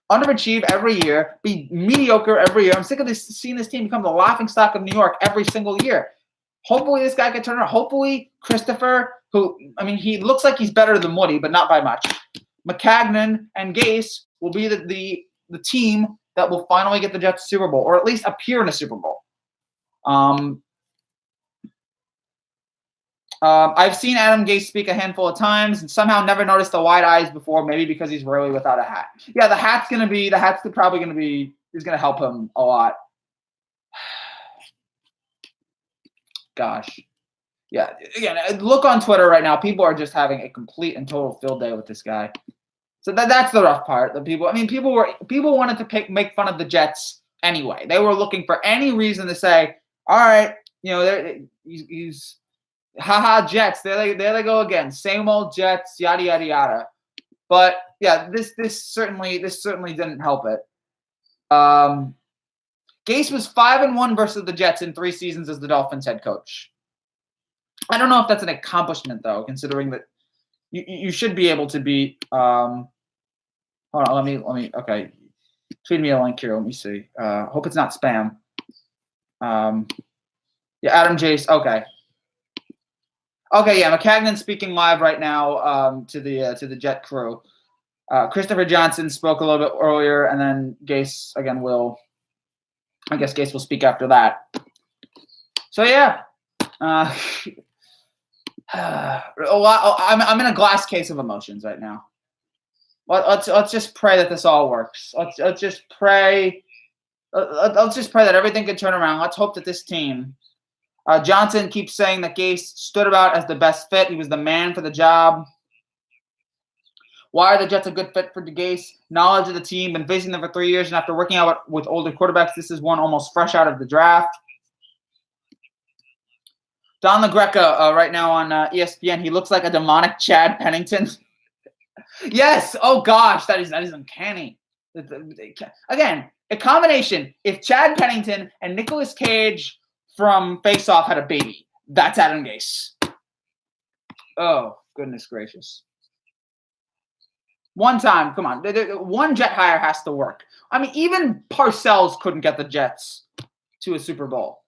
underachieve every year, be mediocre every year. I'm sick of seeing this team become the laughingstock of New York every single year. Hopefully this guy can turn around. Hopefully Christopher, he looks like he's better than Woody, but not by much. McCagnon and Gase will be the team that will finally get the Jets Super Bowl, or at least appear in a Super Bowl. I've seen Adam Gase speak a handful of times and somehow never noticed the wide eyes before, maybe because he's really without a hat. Yeah, the hat's going to help him a lot. Gosh. Yeah, again, look on Twitter right now. People are just having a complete and total field day with this guy. So that's the rough part. People wanted to make fun of the Jets anyway. They were looking for any reason to say, all right, he's haha Jets. There they go again. Same old Jets, yada yada yada. But yeah, this certainly didn't help it. Gase was 5-1 versus the Jets in 3 seasons as the Dolphins head coach. I don't know if that's an accomplishment though, considering that you should be able to beat. Hold on, let me. Okay, tweet me a link here. Let me see. Hope it's not spam. Yeah, Adam Gase. Okay, yeah, McCagnon speaking live right now to the Jet crew. Christopher Johnson spoke a little bit earlier, and then Gase again will. I guess Gase will speak after that. So yeah, I'm in a glass case of emotions right now. Let's just pray that this all works. Let's just pray. Let's just pray that everything can turn around. Let's hope that this team. Johnson keeps saying that Gase stood out as the best fit. He was the man for the job. Why are the Jets a good fit for Gase? Knowledge of the team, been facing them for 3 years, and after working out with older quarterbacks, this is one almost fresh out of the draft. Don LaGreca right now on ESPN, he looks like a demonic Chad Pennington. Yes. Oh gosh, that is uncanny. Again, a combination. If Chad Pennington and Nicolas Cage from Face Off had a baby, That's Adam Gase. Oh, goodness gracious. One time, come on. One Jet hire has to work. I mean, even Parcells couldn't get the Jets to a Super Bowl.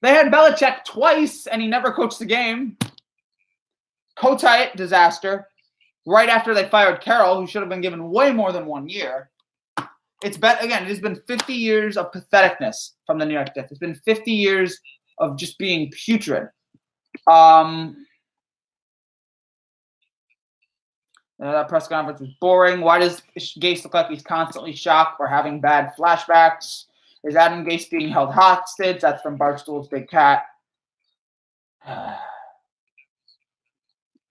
They had Belichick twice, and he never coached the game. Kotite, disaster. Right after they fired Carroll, who should have been given way more than 1 year. It has been 50 years of patheticness from the New York Jets. It's been 50 years of just being putrid. That press conference was boring. Why does Gase look like he's constantly shocked or having bad flashbacks? Is Adam Gase being held hostage? That's from Barstool's Big Cat.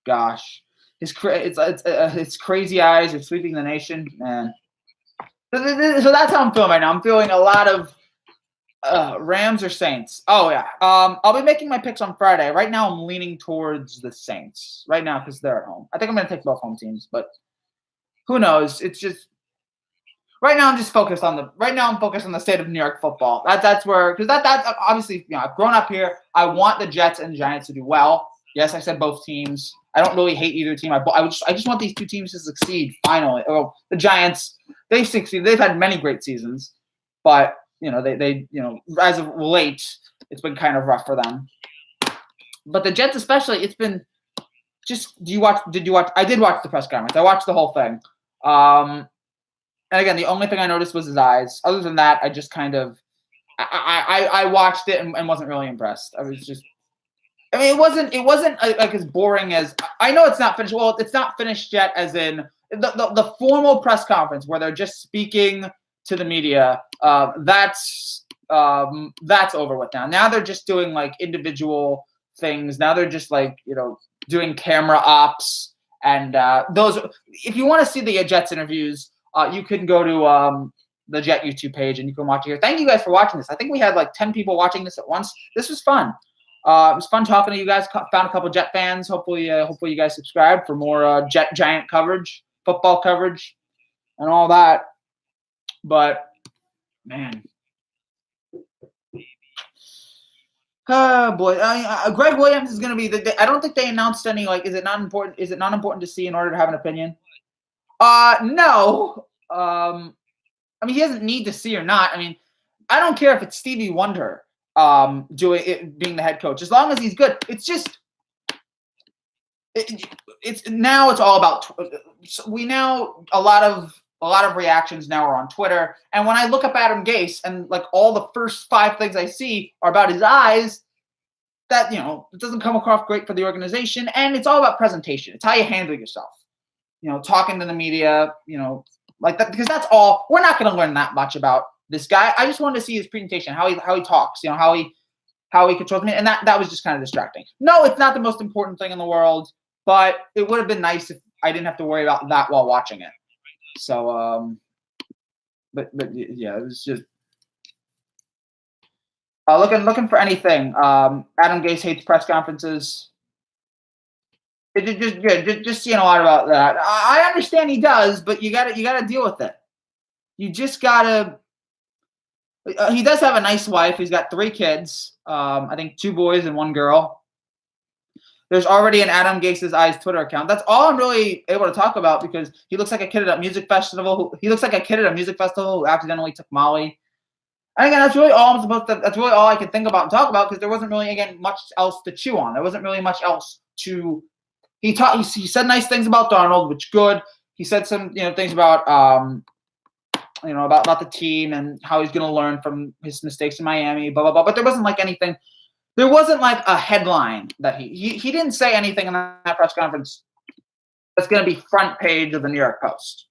Gosh. His crazy eyes are sweeping the nation, man. So that's how I'm feeling right now. I'm feeling a lot of Rams or Saints. Oh, yeah. I'll be making my picks on Friday. Right now, I'm leaning towards the Saints. Right now, because they're at home. I think I'm going to take both home teams, but who knows? It's just right now. I'm focused on the state of New York football. That's where, because that's obviously, I've grown up here. I want the Jets and Giants to do well. Yes, I said both teams. I don't really hate either team. I just want these two teams to succeed finally. Oh, the Giants, they've succeeded. They've had many great seasons, but they as of late, it's been kind of rough for them. But the Jets especially, it's been just. Did you watch? I did watch the press conference. I watched the whole thing. And again, the only thing I noticed was his eyes. Other than that, I just kind of I watched it and wasn't really impressed. I was just. I mean, it wasn't like as boring as I know it's not finished. Well, it's not finished yet, as in the formal press conference where they're just speaking to the media. That's over with now. Now they're just doing like individual things. Now they're just like doing camera ops and those. If you want to see the Jets interviews, you can go to the Jet YouTube page and you can watch it here. Thank you guys for watching this. I think we had like 10 people watching this at once. This was fun. It was fun talking to you guys. Found a couple Jet fans. Hopefully you guys subscribe for more Jet Giant coverage, football coverage, and all that. But man, oh boy, Greg Williams is going to be I don't think they announced any. Like, is it not important to see in order to have an opinion? No. I mean, he doesn't need to see or not. I mean, I don't care if it's Stevie Wonder. Being the head coach, as long as he's good. It's just it's now it's all about we now a lot of reactions now are on Twitter, and when I look up Adam Gase and like all the first 5 things I see are about his eyes, that it doesn't come across great for the organization, and it's all about presentation. It's how you handle yourself, talking to the media, like that, because that's all. We're not going to learn that much about this guy. I just wanted to see his presentation, how he talks, how he controls me, and that was just kind of distracting. No, it's not the most important thing in the world, but it would have been nice if I didn't have to worry about that while watching it. So, but yeah, it was just looking for anything. Adam Gase hates press conferences. Just seeing a lot about that. I understand he does, but you gotta deal with it. You just gotta. He does have a nice wife. He's got 3 kids. I think 2 boys and 1 girl. There's already an Adam Gase's Eyes Twitter account. That's all I'm really able to talk about because he looks like a kid at a music festival. Who accidentally took Molly. And again, that's really all I can think about and talk about because there wasn't really much else to chew on. There wasn't really much else to. He said nice things about Darnold, which good. He said some things about about the team and how he's going to learn from his mistakes in Miami, blah, blah, blah. But there wasn't like anything. There wasn't like a headline that he didn't say anything in that press conference that's going to be front page of the New York Post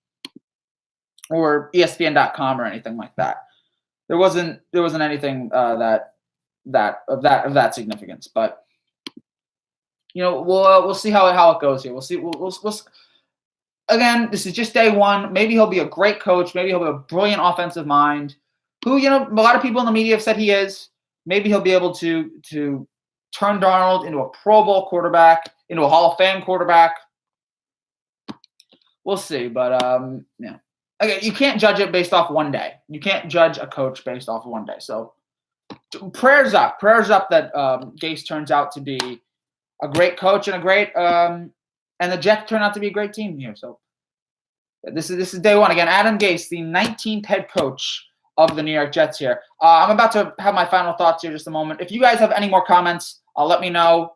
or ESPN.com or anything like that. There wasn't anything of that significance. But we'll see how it goes here. We'll see. We'll again, this is just day 1. Maybe he'll be a great coach. Maybe he'll be a brilliant offensive mind. Who, a lot of people in the media have said he is. Maybe he'll be able to turn Darnold into a Pro Bowl quarterback, into a Hall of Fame quarterback. We'll see. But, yeah. Again, you can't judge it based off one day. You can't judge a coach based off of one day. So prayers up that Gase turns out to be a great coach and a great and the Jets turn out to be a great team here. So this is day one again. Adam Gase, the 19th head coach of the New York Jets here. I'm about to have my final thoughts here just a moment. If you guys have any more comments, let me know.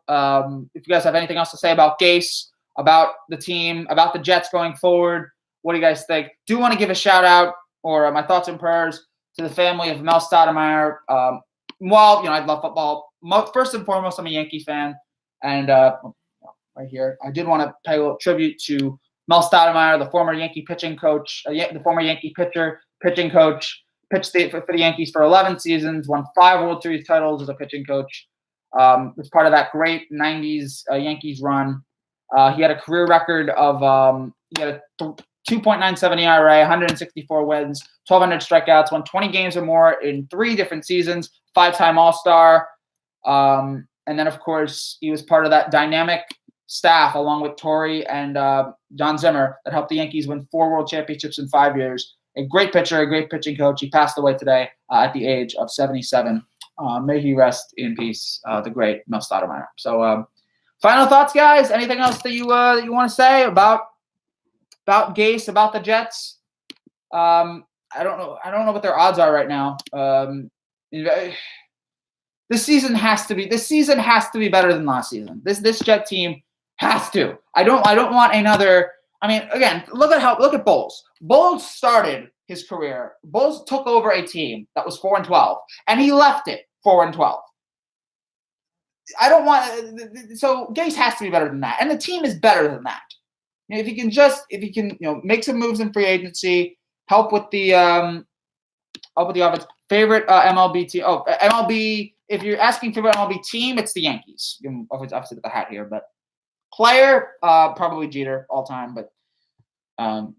If you guys have anything else to say about Gase, about the team, about the Jets going forward, what do you guys think? Do want to give a shout out or my thoughts and prayers to the family of Mel Stoudemire. Well, I love football. First and foremost, I'm a Yankee fan. And right here, I did want to pay a little tribute to Mel Stoudemire, the former Yankee pitching coach, the former Yankee pitching coach, pitched for the Yankees for 11 seasons, won 5 World Series titles as a pitching coach. Was part of that great 90s Yankees run. He had a career record of he had a 2.97 ERA, 164 wins, 1,200 strikeouts, won 20 games or more in 3 different seasons, 5-time All-Star. And then, of course, he was part of that dynamic staff along with Torrey and John Zimmer that helped the Yankees win 4 World Championships in 5 years. A great pitcher, a great pitching coach. He passed away today at the age of 77. May he rest in peace, the great Mel Stoudemire. So, final thoughts, guys? Anything else that you want to say about Gase, about the Jets? I don't know what their odds are right now. This season has to be better than last season. This Jet team has to. I don't want another. I mean, again, look at Bowles. Bowles started his career. Bowles took over a team that was 4-12, and he left it 4-12. I don't want. So Gase has to be better than that, and the team is better than that. If he can make some moves in free agency, help with the offense. Favorite MLB team? Oh, MLB. If you're asking favorite MLB team, it's the Yankees. Obviously with the hat here, but player probably Jeter all time. But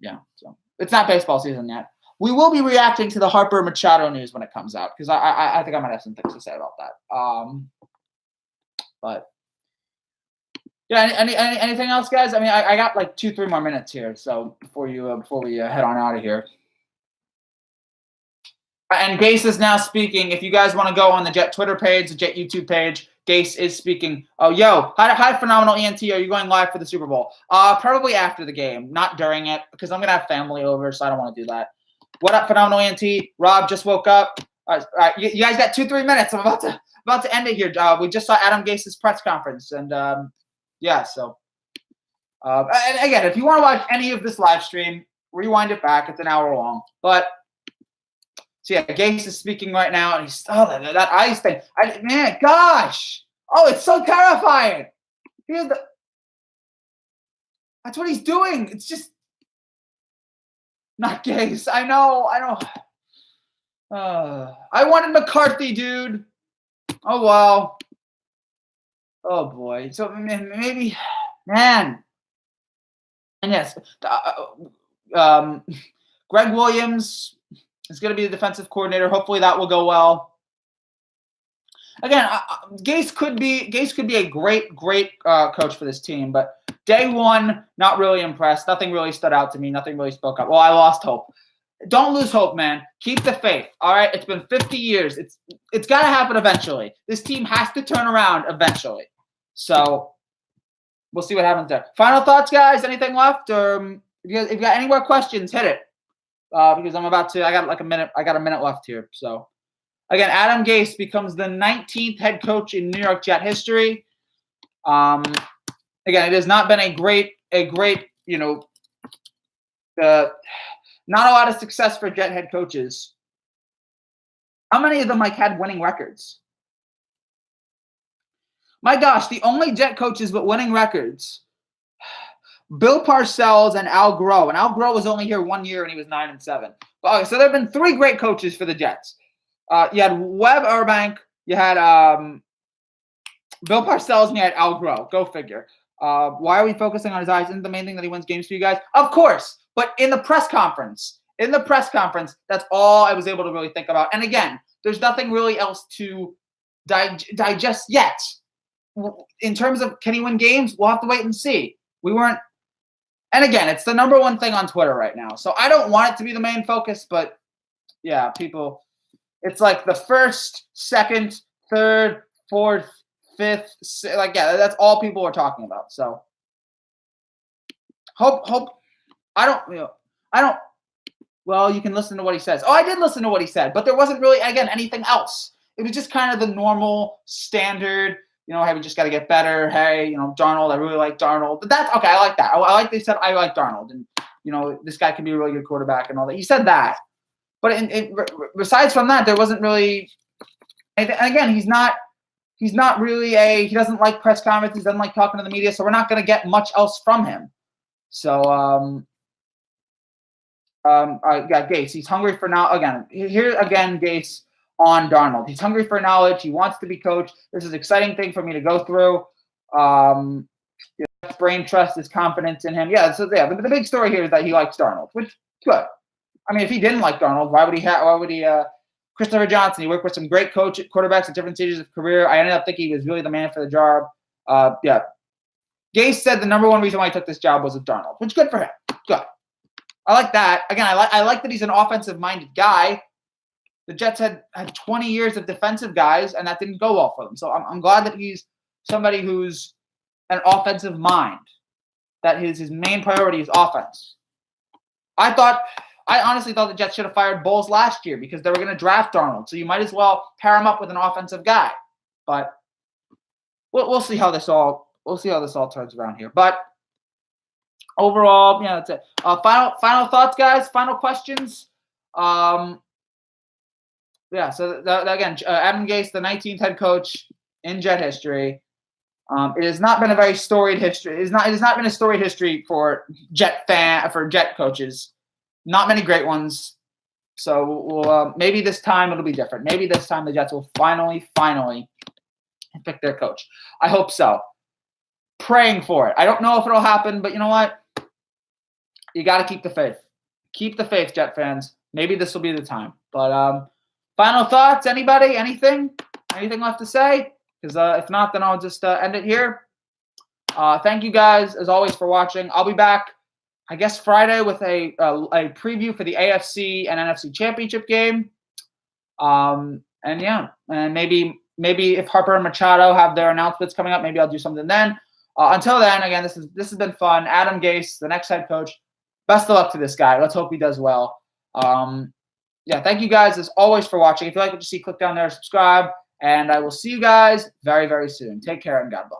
yeah, so it's not baseball season yet. We will be reacting to the Harper Machado news when it comes out because I think I might have some things to say about that. But yeah, anything else, guys? I mean, I got like 2-3 more minutes here, so before we head on out of here. And Gase is now speaking. If you guys want to go on the Jet Twitter page, the Jet YouTube page, Gase is speaking. Oh, yo, hi, Phenomenal ENT. Are you going live for the Super Bowl? Probably after the game, not during it, because I'm gonna have family over, so I don't want to do that. What up, Phenomenal ENT? Rob just woke up. All right, you guys got 2-3 minutes. I'm about to end it here. We just saw Adam Gase's press conference, and yeah. So, and again, if you want to watch any of this live stream, rewind it back. It's an hour long, but. So yeah, Gase is speaking right now, and he's that ice thing. Man, gosh, it's so terrifying. That's what he's doing. It's just not Gase. I know. I wanted McCarthy, dude. Oh wow. Oh boy. So maybe, man. And yes, Greg Williams is going to be the defensive coordinator. Hopefully that will go well. Again, Gase could be a great coach for this team, but day one, not really impressed. Nothing really stood out to me. Nothing really spoke up. Well, I lost hope. Don't lose hope, man. Keep the faith. All right, it's been 50 years. It's got to happen eventually. This team has to turn around eventually. So we'll see what happens there. Final thoughts, guys. Anything left? Or if you got any more questions, hit it. Because I got a minute left here. So, again, Adam Gase becomes the 19th head coach in New York Jet history. Again, it has not been a great, not a lot of success for Jet head coaches. How many of them had winning records? My gosh, the only Jet coaches with winning records. Bill Parcells and Al Groh. And Al Groh was only here 1 year and he was 9-7. Okay, so there have been 3 great coaches for the Jets. You had Webb Urbank, you had Bill Parcells, and you had Al Groh. Go figure. Why are we focusing on his eyes? Isn't the main thing that he wins games for you guys? Of course. But in the press conference, that's all I was able to really think about. And again, there's nothing really else to digest yet. In terms of can he win games, we'll have to wait and see. And again, it's the number one thing on Twitter right now. So I don't want it to be the main focus, but yeah, people It's like the first, second, third, fourth, fifth, like, yeah, that's all people are talking about. So hope I don't. Well, you can listen to what he says. Oh, I did listen to what he said, but there wasn't really, again, anything else. It was just kind of the normal standard, hey, we just got to get better. Hey, Darnold, I really like Darnold. But that's okay. I like that. I like they said I like Darnold, and this guy can be a really good quarterback and all that. He said that, but besides from that, there wasn't really. And again, he's not really he doesn't like press conferences. He doesn't like talking to the media, so we're not going to get much else from him. So Gase, he's hungry for now. Again, Gase on Darnold. He's hungry for knowledge. He wants to be coached. This is an exciting thing for me to go through. Brain trust his confidence in him. Yeah, so yeah, the big story here is that he likes Darnold, which good. I mean, if he didn't like Darnold, why would he Christopher Johnson, he worked with some great quarterbacks at different stages of career. I ended up thinking he was really the man for the job. Yeah. Gase said the number one reason why he took this job was with Darnold, which is good for him. Good. I like that. Again, I like that he's an offensive-minded guy. The Jets had 20 years of defensive guys, and that didn't go well for them. So I'm glad that he's somebody who's an offensive mind, that his main priority is offense. I honestly thought the Jets should have fired Bowles last year because they were going to draft Darnold. So you might as well pair him up with an offensive guy. But we'll see how this all turns around here. But overall, that's it. Final thoughts, guys. Final questions. So again, Adam Gase, the 19th head coach in Jet history. It has not been a very storied history. It has not been a storied history for Jet coaches. Not many great ones. So maybe this time it'll be different. Maybe this time the Jets will finally pick their coach. I hope so. Praying for it. I don't know if it'll happen, but you know what? You got to keep the faith. Keep the faith, Jet fans. Maybe this will be the time. But final thoughts? Anybody? Anything left to say? Because if not, then I'll just end it here. Thank you guys, as always, for watching. I'll be back, I guess, Friday with a preview for the AFC and NFC Championship game. And maybe if Harper and Machado have their announcements coming up, maybe I'll do something then. Until then, again, this has been fun. Adam Gase, the next head coach. Best of luck to this guy. Let's hope he does well. Thank you guys, as always, for watching. If you like what you see, click down there, subscribe. And I will see you guys very, very soon. Take care and God bless.